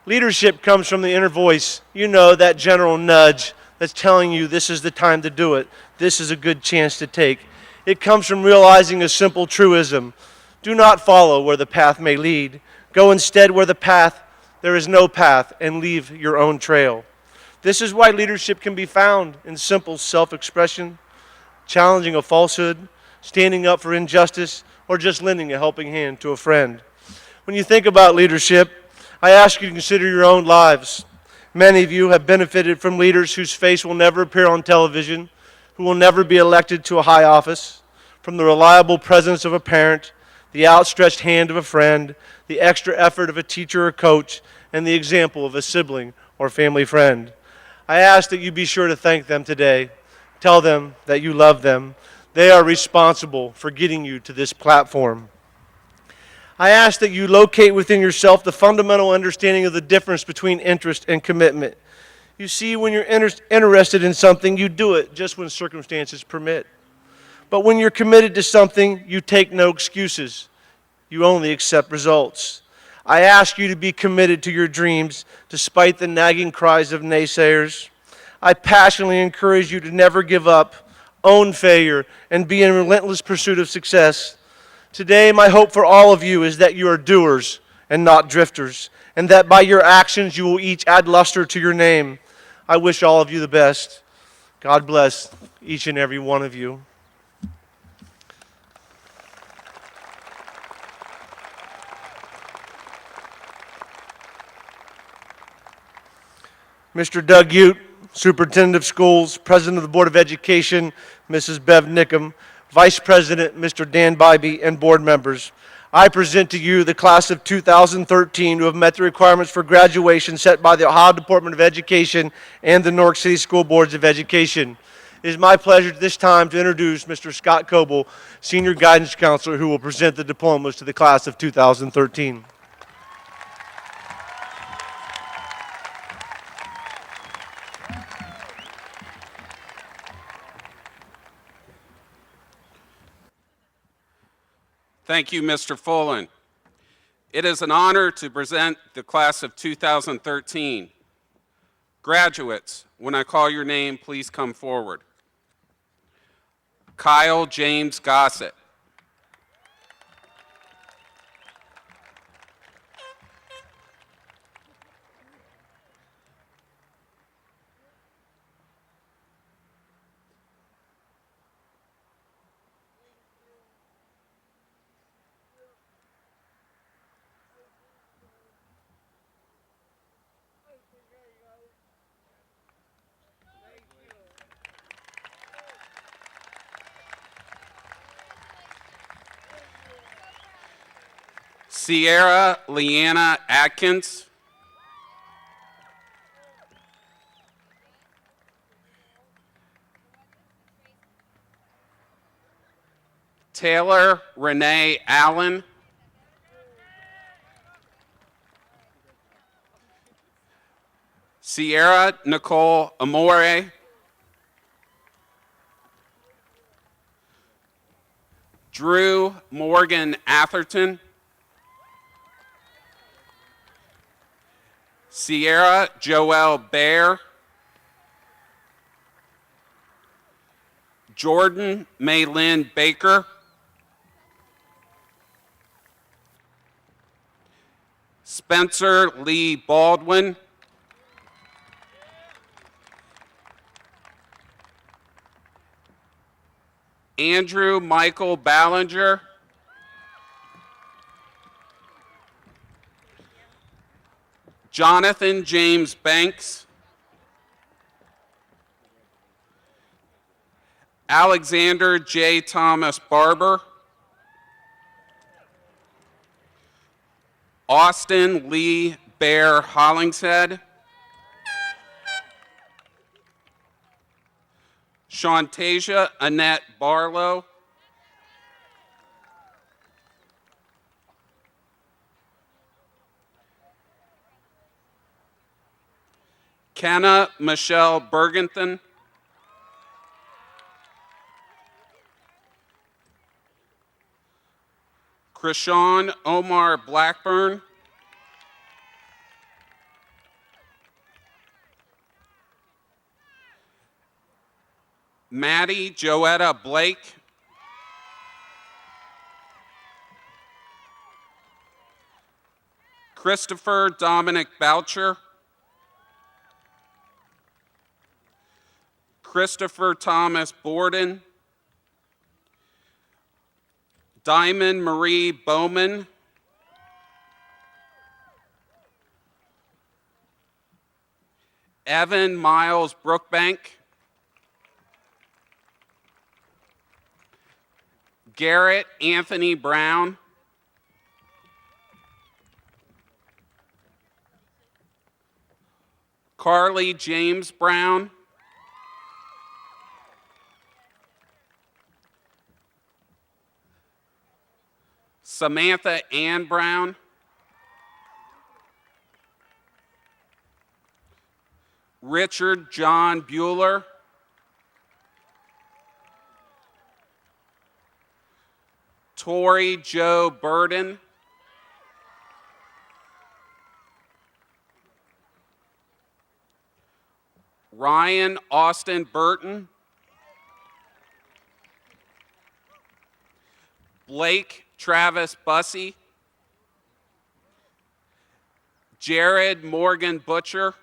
[SPEAKER 2] Leadership comes from the inner voice. You know, that general nudge that's telling you this is the time to do it. This is a good chance to take. It comes from realizing a simple truism. Do not follow where the path may lead. Go instead where there is no path, and leave your own trail. This is why leadership can be found in simple self-expression, challenging a falsehood, standing up for injustice, or just lending a helping hand to a friend. When you think about leadership, I ask you to consider your own lives. Many of you have benefited from leaders whose face will never appear on television, who will never be elected to a high office, from the reliable presence of a parent, the outstretched hand of a friend, the extra effort of a teacher or coach, and the example of a sibling or family friend. I ask that you be sure to thank them today. Tell them that you love them. They are responsible for getting you to this platform. I ask that you locate within yourself the fundamental understanding of the difference between interest and commitment. You see, when you're interested in something, you do it just when circumstances permit. But when you're committed to something, you take no excuses. You only accept results. I ask you to be committed to your dreams despite the nagging cries of naysayers. I passionately encourage you to never give up, own failure, and be in relentless pursuit of success. Today, my hope for all of you is that you are doers and not drifters, and that by your actions you will each add luster to your name. I wish all of you the best. God bless each and every one of you. Mr. Doug Ute, Superintendent of Schools, President of the Board of Education, Mrs. Bev Nickham, Vice President, Mr. Dan Bybee, and board members, I present to you the class of 2013 who have met the requirements for graduation set by the Ohio Department of Education and the Newark City School Boards of Education. It is my pleasure at this time to introduce Mr. Scott Coble, Senior Guidance Counselor, who will present the diplomas to the class of 2013.
[SPEAKER 10] Thank you, Mr. Fullen. It is an honor to present the class of 2013. Graduates, when I call your name, please come forward. Kyle James Gossett. Sierra Leanna Atkins. Taylor Renee Allen, Sierra Nicole Amore, Drew Morgan Atherton, Sierra Joelle Bear, Jordan Maylin Baker, Spencer Lee Baldwin, Andrew Michael Ballinger, Jonathan James Banks, Alexander J. Thomas Barber, Austin Lee Bear Hollingshead, Shantasia Annette Barlow, Kenna Michelle Bergenton, Krishan Omar Blackburn, Maddie Joetta Blake, Christopher Dominic Boucher, Christopher Thomas Borden, Diamond Marie Bowman, Evan Miles Brookbank, Garrett Anthony Brown, Carly James Brown, Samantha Ann Brown, Richard John Bueller, Tori Joe Burden, Ryan Austin Burton, Blake Travis Bussey, Jared Morgan Butcher,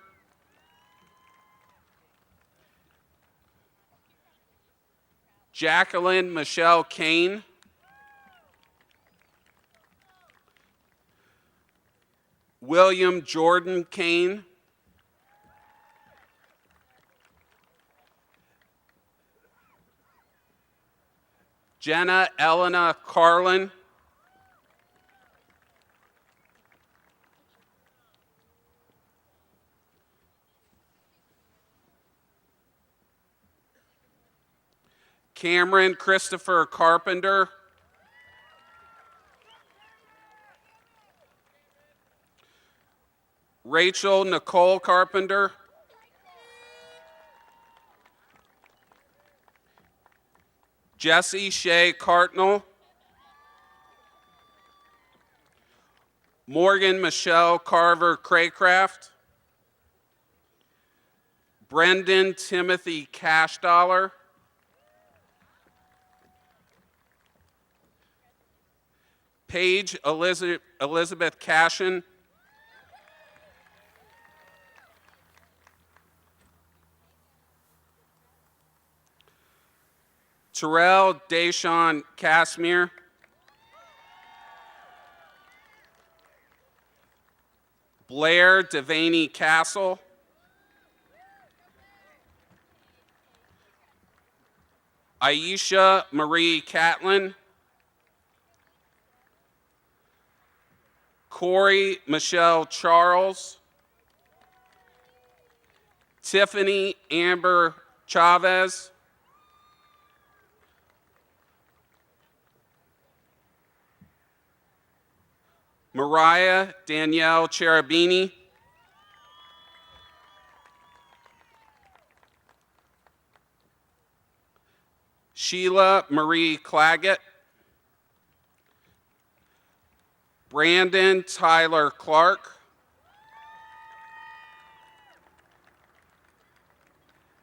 [SPEAKER 10] Jacqueline Michelle Kane, William Jordan Kane, Jenna Elena Carlin, Cameron Christopher Carpenter, Rachel Nicole Carpenter, Jesse Shea Cartnell, Morgan Michelle Carver Craycraft, Brendan Timothy Cashdollar, Paige Elizabeth Cashin, Terrell Deshawn Casimir, Blair Devaney Castle, Aisha Marie Catlin, Corey Michelle Charles, Tiffany Amber Chavez, Mariah Danielle Cherubini, Sheila Marie Claggett, Brandon Tyler Clark,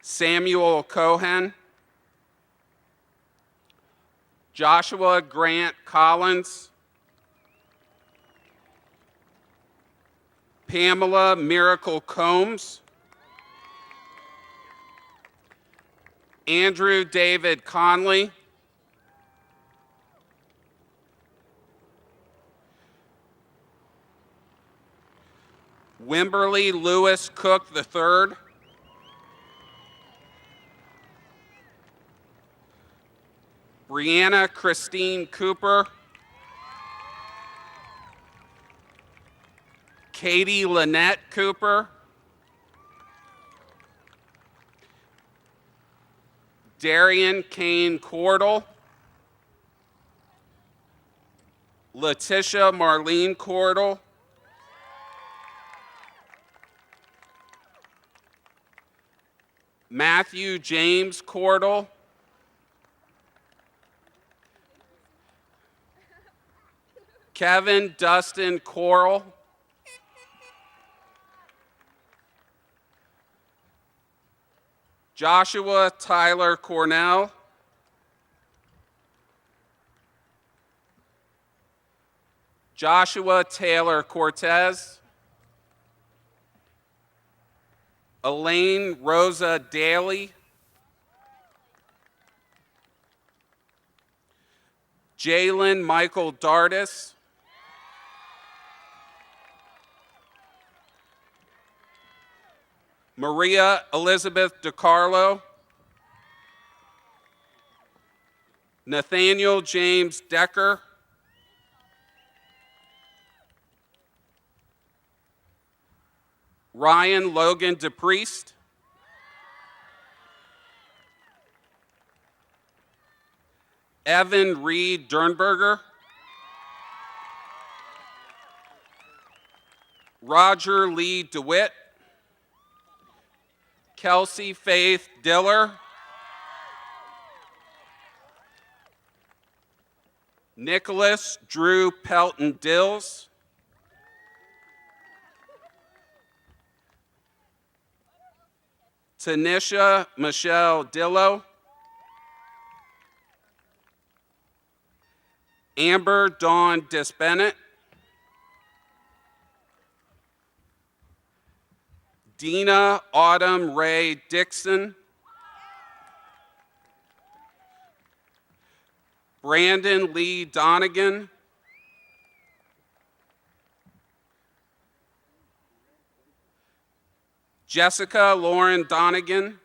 [SPEAKER 10] Samuel Cohen, Joshua Grant Collins, Pamela Miracle Combs, Andrew David Conley, Wimberly Lewis Cook III, Brianna Christine Cooper, Katie Lynette Cooper, Darian Kane Cordell, Letitia Marlene Cordell, Matthew James Cordell, Kevin Dustin Coral, Joshua Tyler Cornell, Joshua Taylor Cortez, Elaine Rosa Daly, Jalen Michael Dardis, Maria Elizabeth DiCarlo, Nathaniel James Decker, Ryan Logan DePriest, Evan Reed Dernberger, Roger Lee DeWitt, Kelsey Faith Diller, Nicholas Drew Pelton Dills, Tanisha Michelle Dillo, Amber Dawn Disbennett, Dina Autumn Ray Dixon, Brandon Lee Donegan, Jessica Lauren Donegan,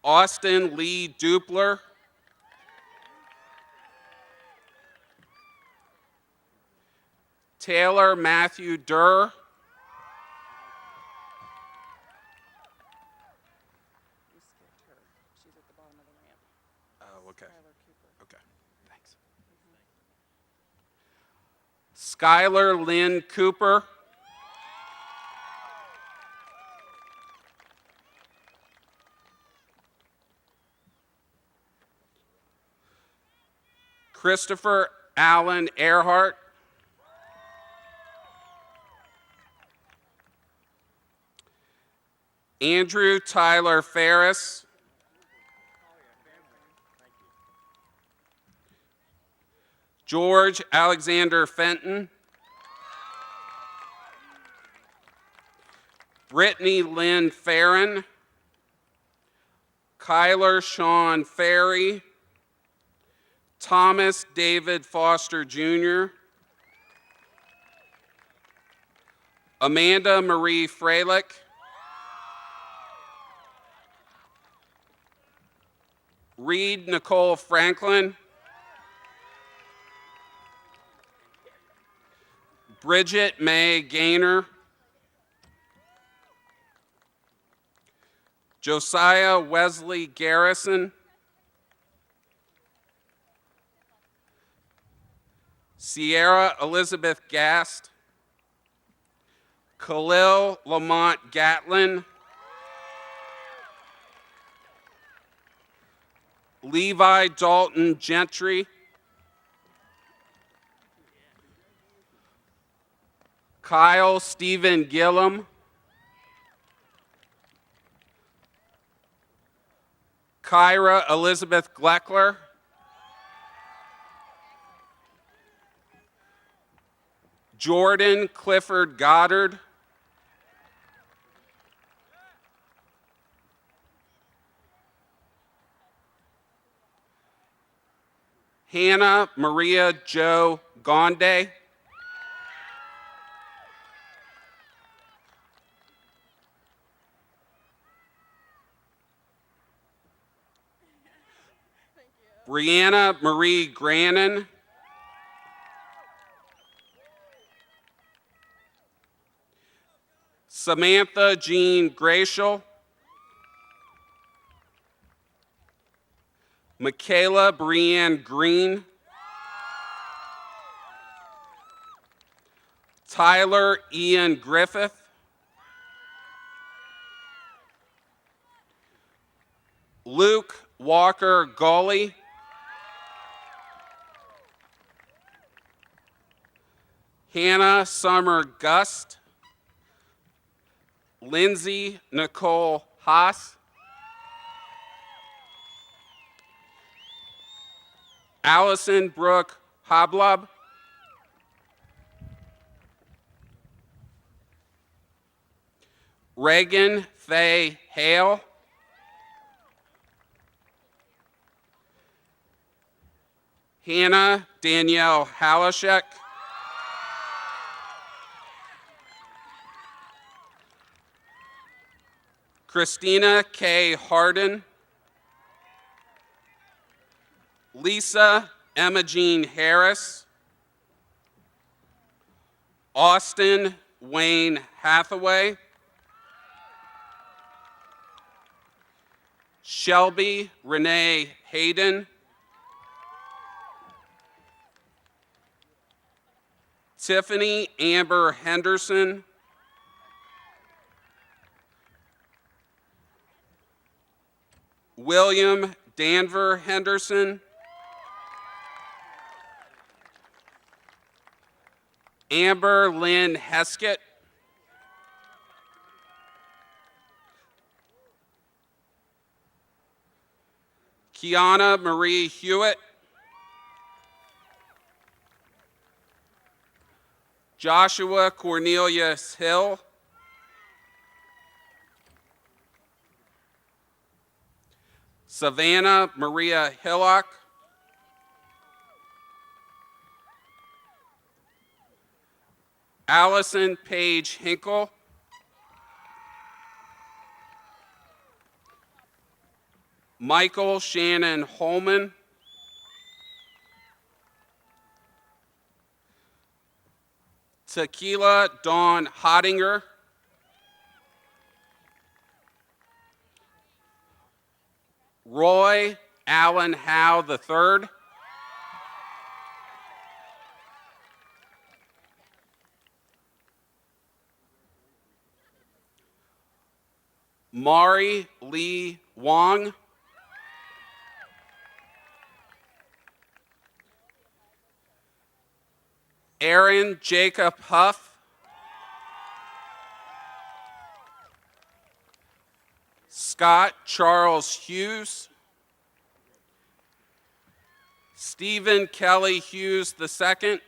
[SPEAKER 10] Austin Lee Dupler, Taylor Matthew Durr, oh, okay. Okay, thanks. Skylar Lynn Cooper, Christopher Allen Earhart, Andrew Tyler Ferris, George Alexander Fenton, Brittany Lynn Farron, Kyler Sean Ferry, Thomas David Foster Jr., Amanda Marie Freilich, Reed Nicole Franklin, Bridget May Gaynor, Josiah Wesley Garrison, Sierra Elizabeth Gast, Khalil Lamont Gatlin, Levi Dalton Gentry, Kyle Stephen Gillum, Kyra Elizabeth Gleckler, Jordan Clifford Goddard, Hannah Maria Jo Gonde, Brianna Marie Grannon, Samantha Jean Gracial, Michaela Brianne Green, Tyler Ian Griffith, Luke Walker Gully, Hannah Summer Gust, Lindsay Nicole Haas, Allison Brooke Hoblub, Reagan Faye Hale, Hannah Danielle Halashek, Christina K. Harden, Lisa Emma Jean Harris, Austin Wayne Hathaway, Shelby Renee Hayden, Tiffany Amber Henderson, William Danver Henderson, Amber Lynn Heskett, Kiana Marie Hewitt, Joshua Cornelius Hill, Savannah Maria Hillock, Allison Paige Hinkle, Michael Shannon Holman, Tequila Dawn Hottinger, Roy Allen Howe III, Mari Lee Wong, Aaron Jacob Huff, Scott Charles Hughes, Stephen Kelly Hughes II,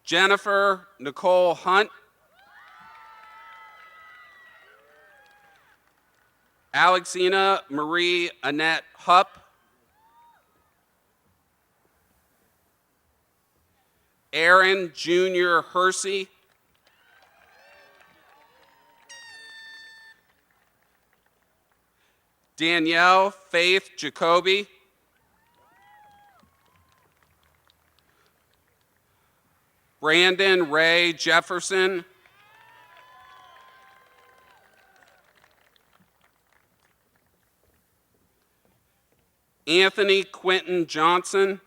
[SPEAKER 10] Jennifer Nicole Hunt, Alexina Marie Annette Hupp, Aaron Jr. Hersey, Danielle Faith Jacoby, Brandon Ray Jefferson, Anthony Quentin Johnson.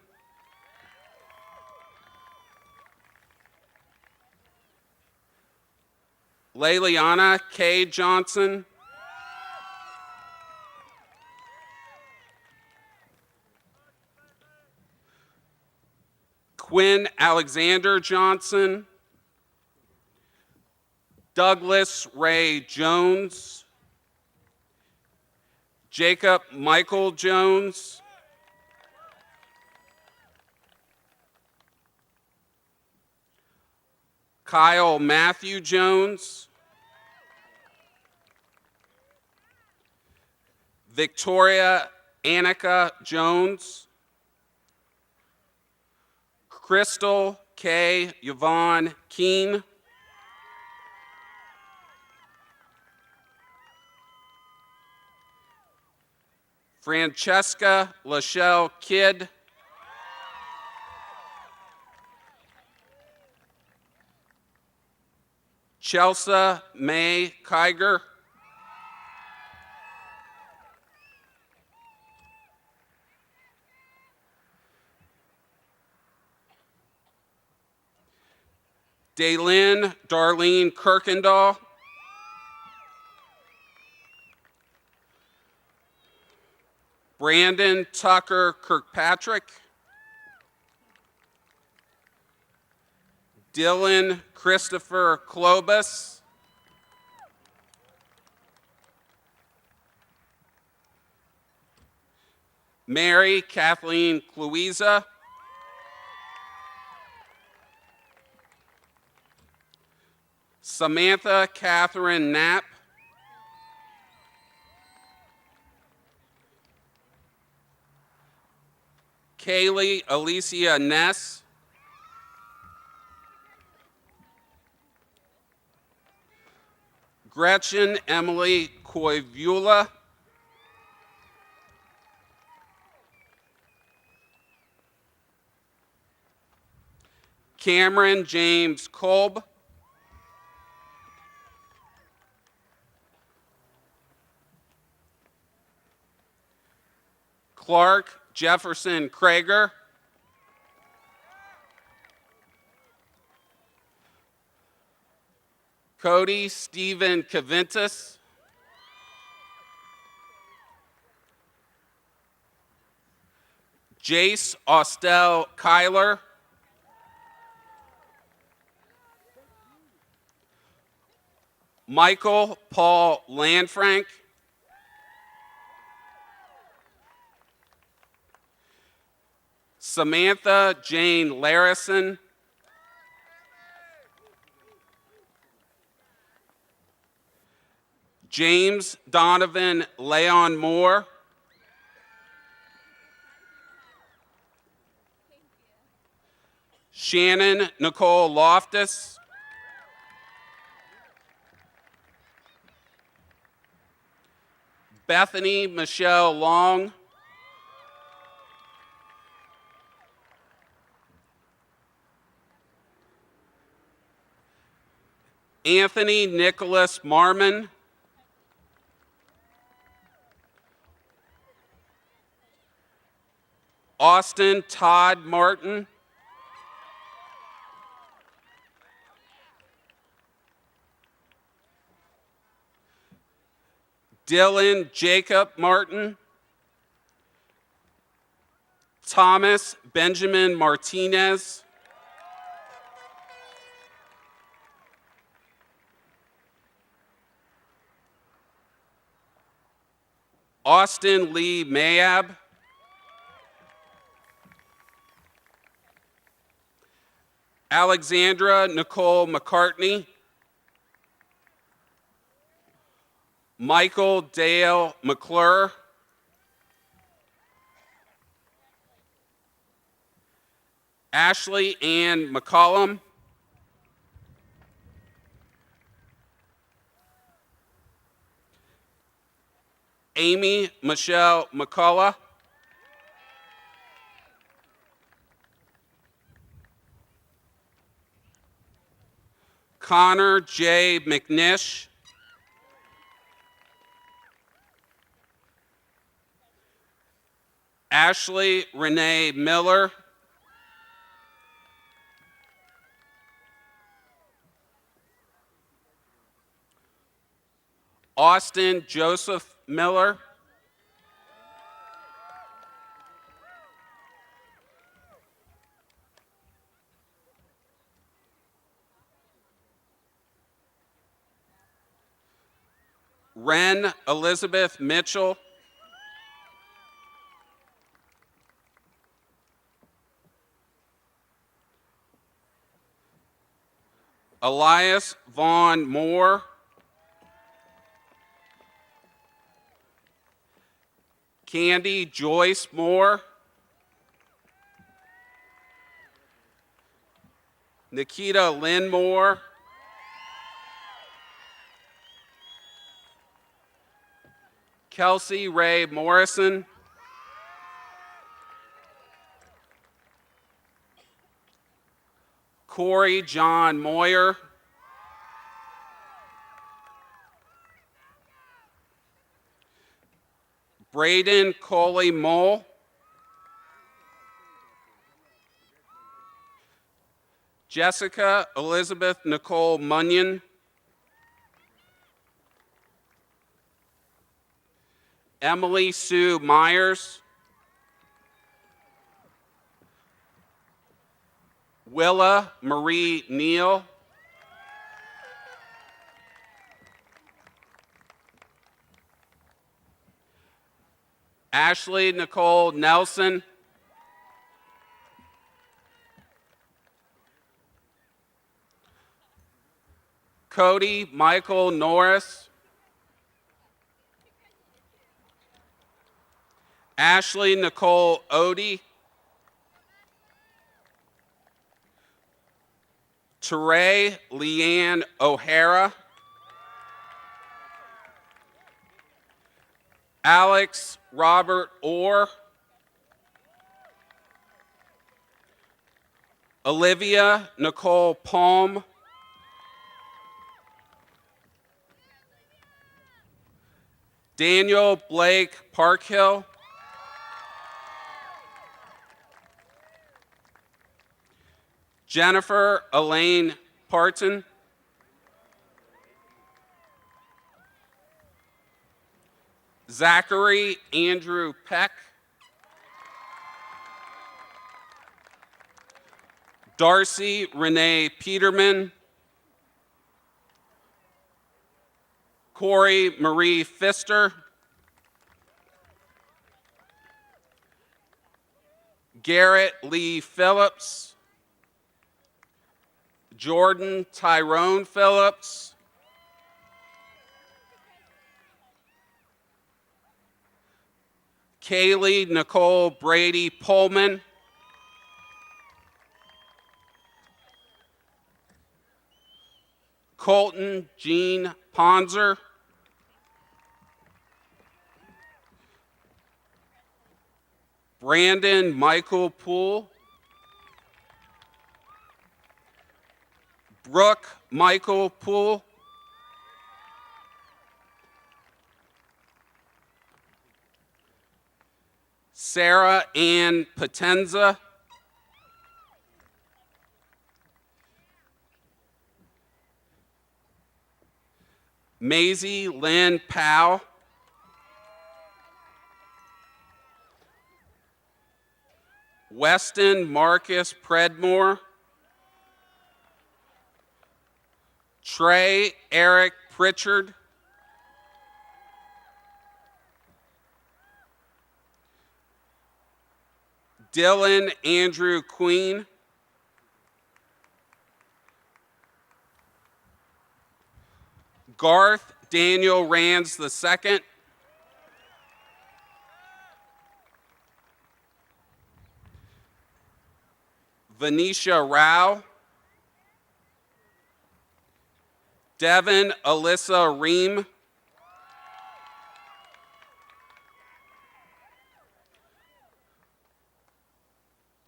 [SPEAKER 10] Leliana K. Johnson. Quinn Alexander Johnson. Douglas Ray Jones. Jacob Michael Jones. Kyle Matthew Jones. Victoria Annika Jones. Crystal K. Yvonne Keene. Francesca Lachelle Kidd. Chelsea May Kiger. Daylin Darlene Kirkendall. Brandon Tucker Kirkpatrick. Dylan Christopher Klobus. Mary Kathleen Cluiza. Samantha Catherine Knapp. Kaylee Alicia Ness. Gretchen Emily Koivula. Cameron James Kolb. Clark Jefferson Krager. Cody Stephen Caventus. Jace Austell Kyler. Michael Paul Landfrank. Samantha Jane Larison. James Donovan Leon Moore. Shannon Nicole Loftus. Bethany Michelle Long. Anthony Nicholas Marmon. Austin Todd Martin. Dylan Jacob Martin. Thomas Benjamin Martinez. Austin Lee Mayab. Alexandra Nicole McCartney. Michael Dale McClure. Ashley Ann McCollum. Amy Michelle McCullough. Connor J. McNish. Ashley Renee Miller. Austin Joseph Miller. Ren Elizabeth Mitchell. Elias Vaughn Moore. Candy Joyce Moore. Nikita Lynn Moore. Kelsey Ray Morrison. Corey John Moyer. Braden Coley Mole. Jessica Elizabeth Nicole Munyon. Emily Sue Myers. Willa Marie Neal. Ashley Nicole Nelson. Cody Michael Norris. Ashley Nicole Odie. Teray Leanne O'Hara. Alex Robert Orr. Olivia Nicole Palm. Daniel Blake Parkhill. Jennifer Elaine Parton. Zachary Andrew Peck. Darcy Renee Peterman. Corey Marie Pfister. Garrett Lee Phillips. Jordan Tyrone Phillips. Kaylee Nicole Brady Pullman. Colton Jean Ponzer. Brandon Michael Poole. Brooke Michael Poole. Sarah Ann Potenza. Maisie Lynn Powell. Weston Marcus Predmore. Trey Eric Pritchard. Dylan Andrew Queen. Garth Daniel Rands II. Venetia Rao. Devin Alyssa Ream.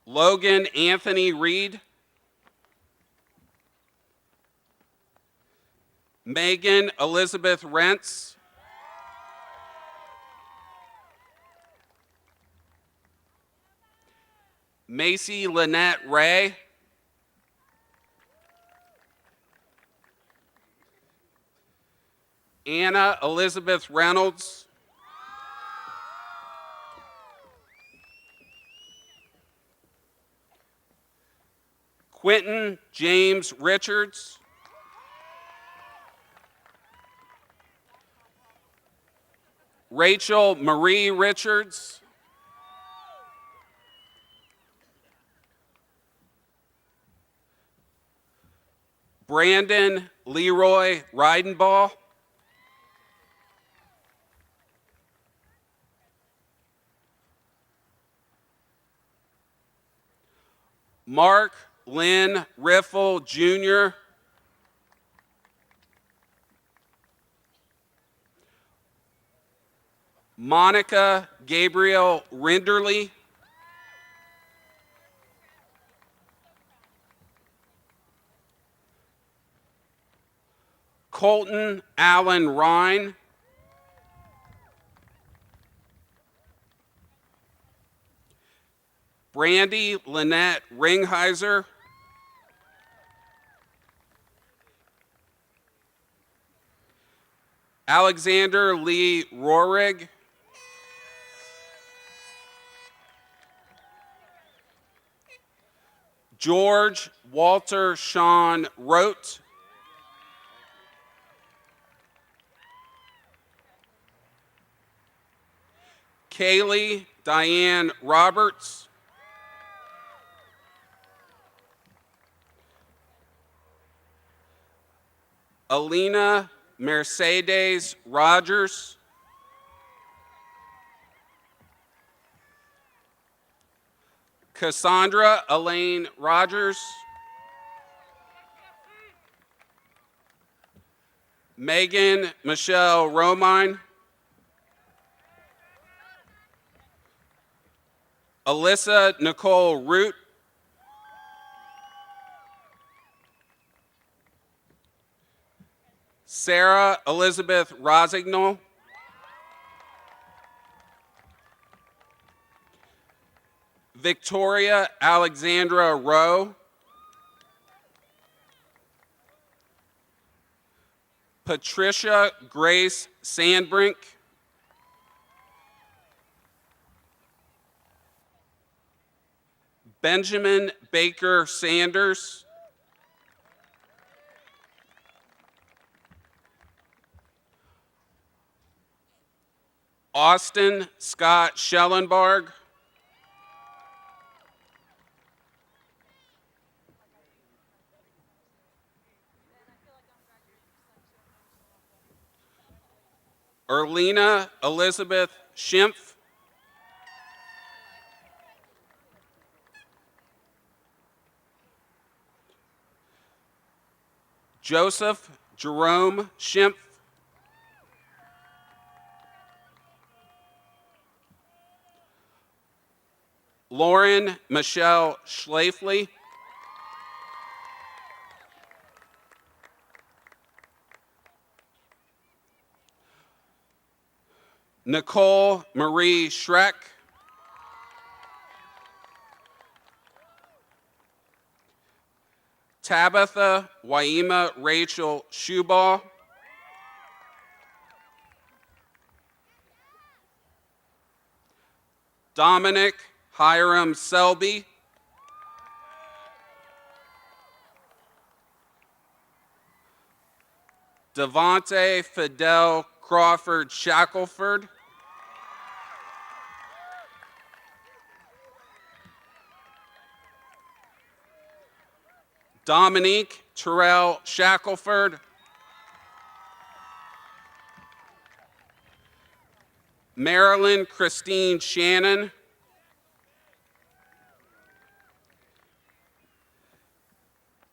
[SPEAKER 10] Logan Anthony Reed. Megan Elizabeth Rentz. Macy Lynette Ray, Anna Elizabeth Reynolds, Quentin James Richards, Rachel Marie Richards, Brandon Leroy Reidenball, Mark Lynn Riffle Jr., Monica Gabriel Rinderly, Colton Allen Rhine, Brandy Lynette Ringheiser, Alexander Lee Rohrig, George Walter Sean Rote, Kaylee Diane Roberts, Alina Mercedes Rogers, Cassandra Elaine Rogers, Megan Michelle Romine, Alyssa Nicole Root, Sarah Elizabeth Rosignol, Victoria Alexandra Rowe, Patricia Grace Sandbrink, Benjamin Baker Sanders, Austin Scott Schellenbarg, Erlina Elizabeth Schimpf, Joseph Jerome Schimpf, Lauren Michelle Schlafly, Nicole Marie Schreck, Tabitha Waima Rachel Schubal, Dominic Hiram Selby, Devonte Fidel Crawford Shackelford, Dominique Terrell Shackelford, Marilyn Christine Shannon,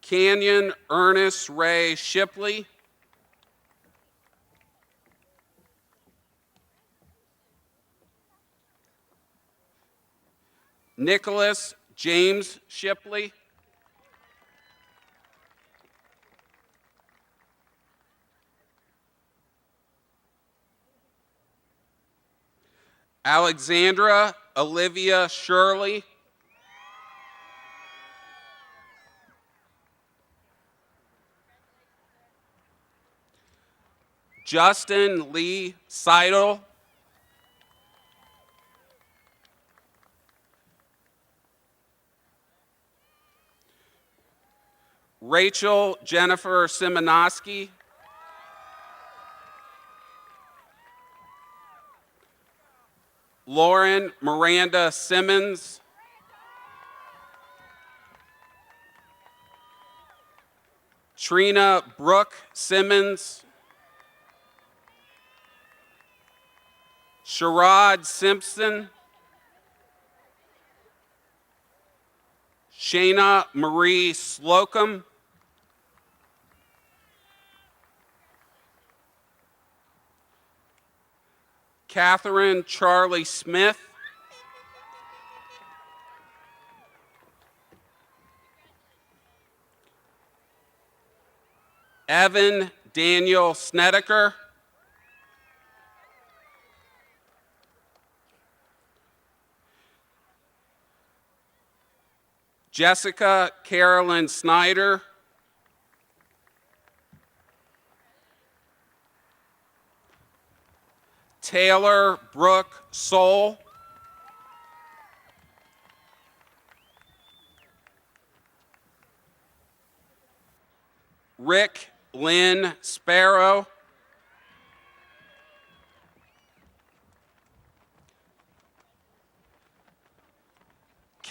[SPEAKER 10] Canyon Ernest Ray Shipley, Nicholas James Shipley, Alexandra Olivia Shirley, Justin Lee Seidel, Rachel Jennifer Simonoski, Lauren Miranda Simmons, Trina Brooke Simmons, Sherrod Simpson, Shayna Marie Slocum, Catherine Charlie Smith, Evan Daniel Snedeker, Jessica Carolyn Snyder, Taylor Brooke Soul, Rick Lynn Sparrow,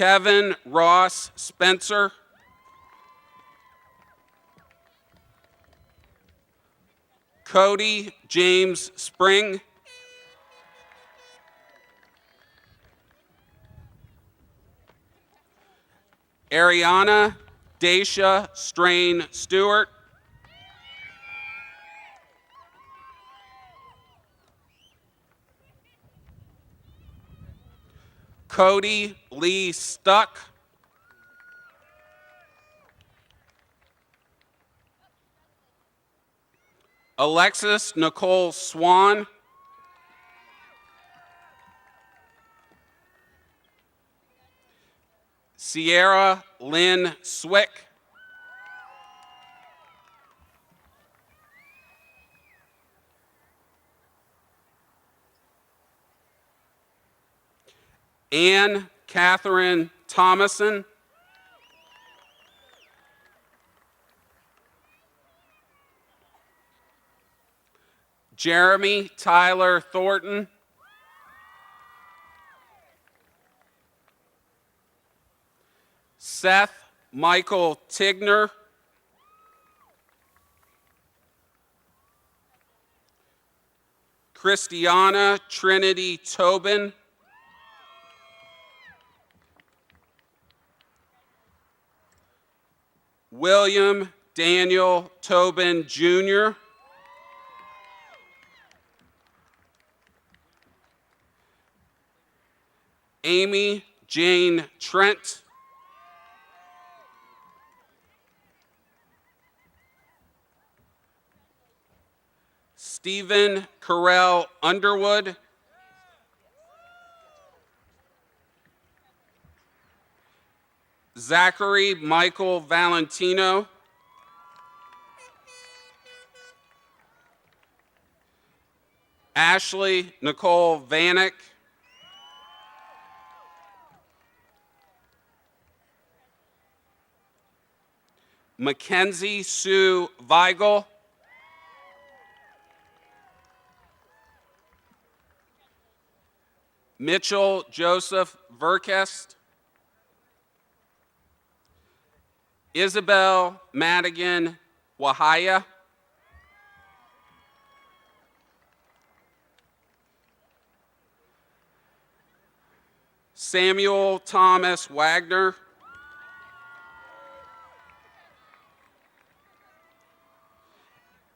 [SPEAKER 10] Kevin Ross Spencer, Cody James Spring, Ariana Dacia Strain Stewart, Cody Lee Stuck, Alexis Nicole Swan, Sierra Lynn Swick, Anne Catherine Thomason, Jeremy Tyler Thornton, Seth Michael Tigner, Christiana Trinity Tobin, William Daniel Tobin Jr., Amy Jane Trent, Stephen Carell Underwood, Zachary Michael Valentino, Ashley Nicole Vanek, Mackenzie Sue Weigel, Mitchell Joseph Verkest, Isabel Madigan Wahaya, Samuel Thomas Wagner,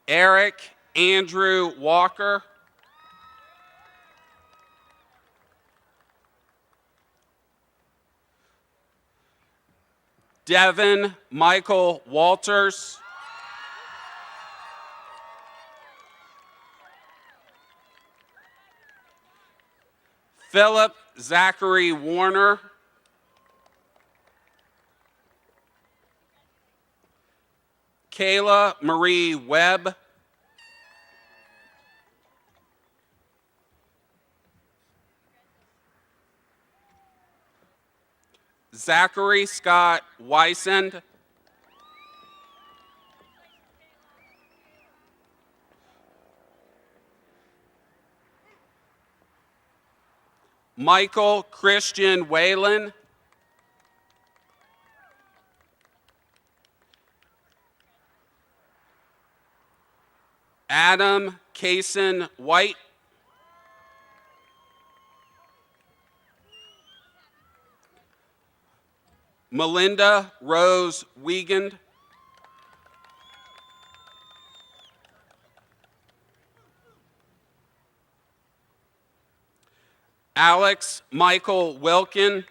[SPEAKER 10] Eric Andrew Walker, Devin Michael Walters, Philip Zachary Warner, Kayla Marie Webb, Zachary Scott Weisend. Michael Christian Whalen. Adam Kaysen White. Melinda Rose Wiegand. Alex Michael Wilkin.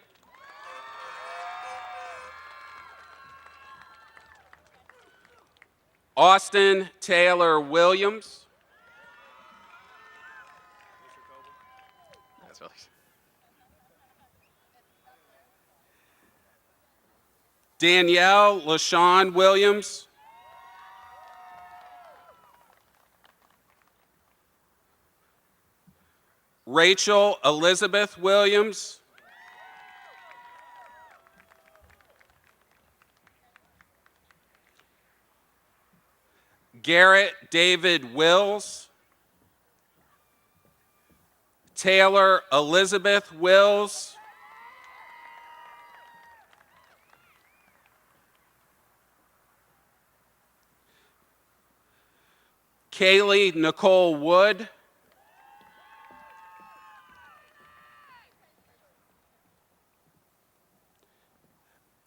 [SPEAKER 10] Austin Taylor Williams. That's really... Danielle LaShawn Williams. Rachel Elizabeth Williams. Garrett David Wills. Taylor Elizabeth Wills. Kaylee Nicole Wood.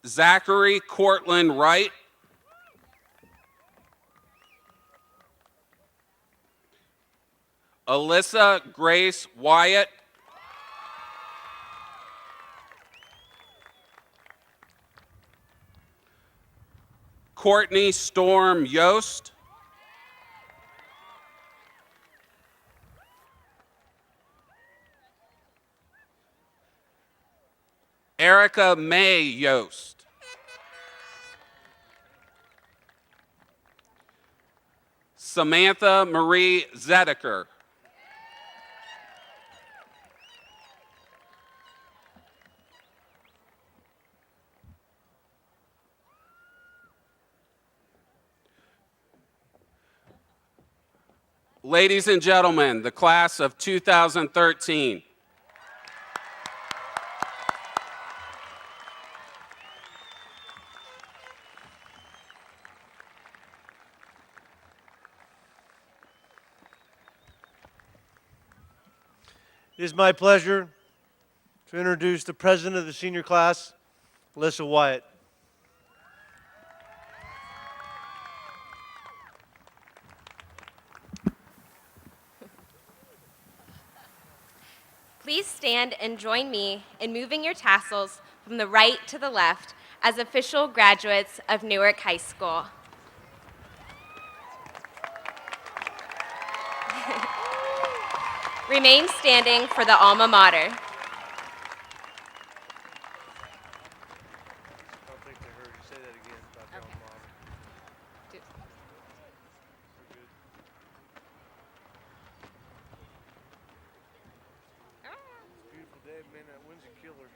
[SPEAKER 10] Zachary Cortland Wright. Alyssa Grace Wyatt. Courtney Storm Yost. Erica May Yost. Samantha Marie Zedeker. Ladies and gentlemen, the class of 2013.
[SPEAKER 2] It is my pleasure to introduce the president of the senior class, Alyssa Wyatt.
[SPEAKER 11] Please stand and join me in moving your tassels from the right to the left as official graduates of Newark High School. Remain standing for the alma mater.
[SPEAKER 2] I don't think they heard you say that again about the alma mater.
[SPEAKER 11] Do-
[SPEAKER 2] Beautiful day, man. That wind's a killer.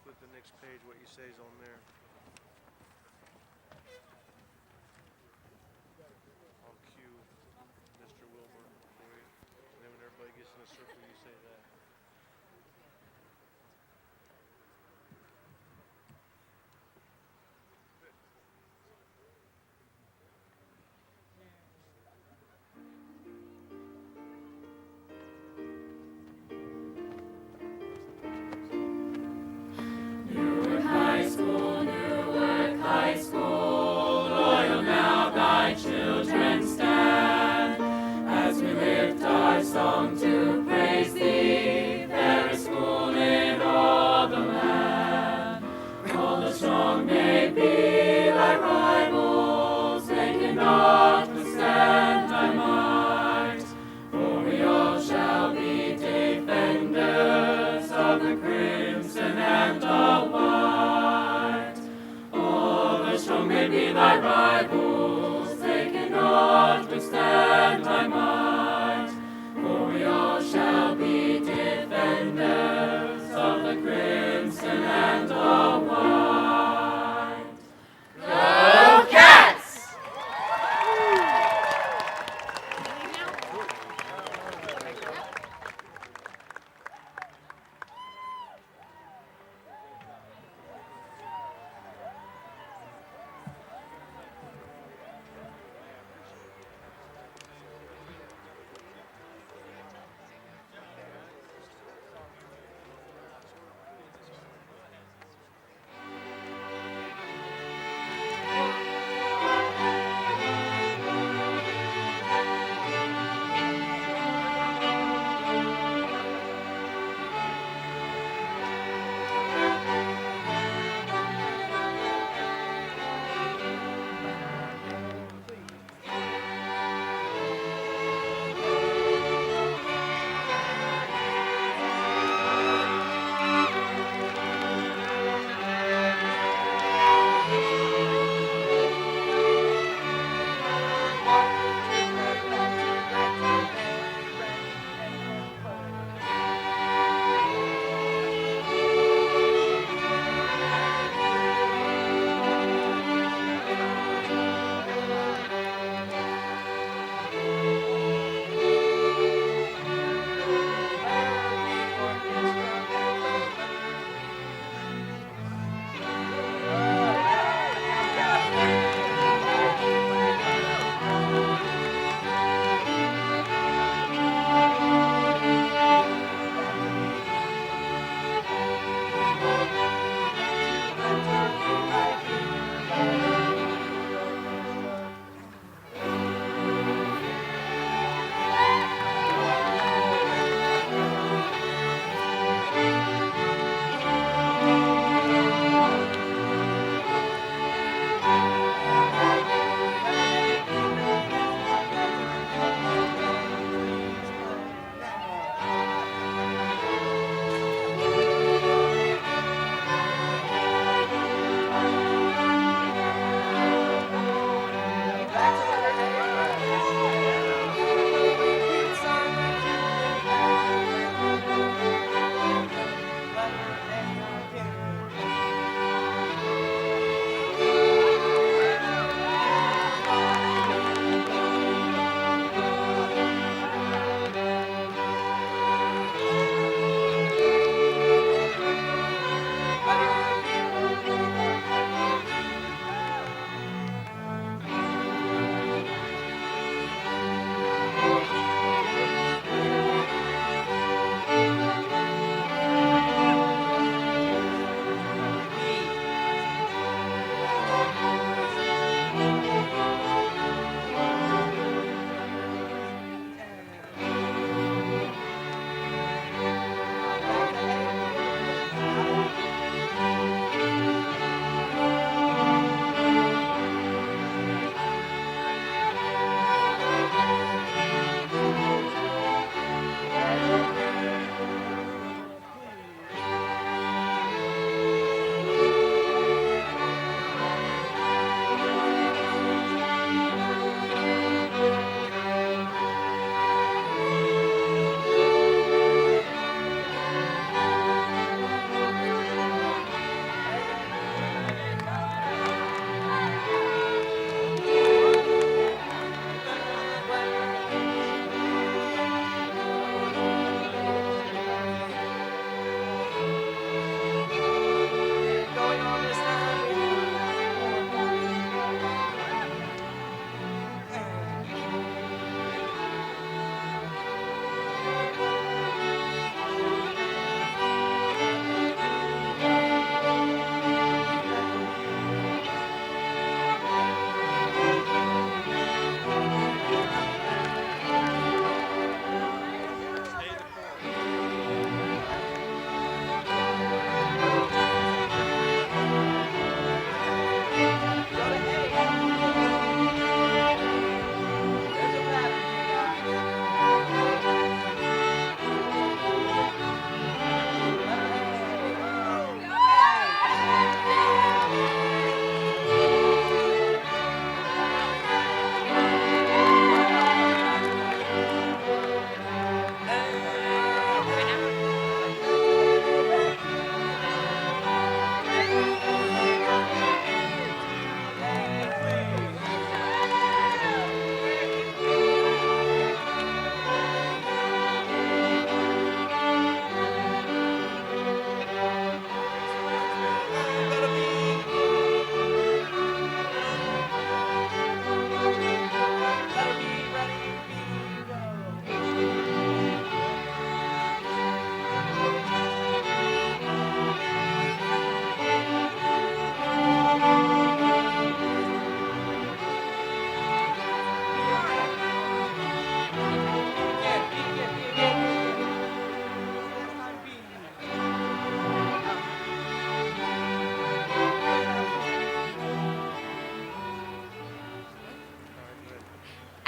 [SPEAKER 2] Split the next page. What you say is on there. I'll cue Mr. Wilbur for you. And then when everybody gets in a circle, you say that.
[SPEAKER 9] Newark High School, Newark High School, loyal now thy children stand, as we lift our song to praise thee, fairest school in all the land. All the strong may be thy rivals, they cannot withstand thy might, for we all shall be defenders of the crimson and the white. All the strong may be thy rivals, they cannot withstand thy might, for we all shall be defenders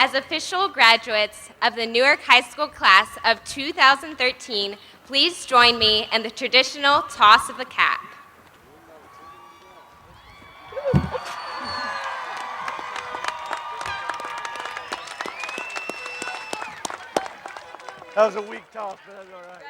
[SPEAKER 11] As official graduates of the Newark High School class of 2013, please join me in the traditional toss of the cap.
[SPEAKER 2] That was a weak toss, but that's all right.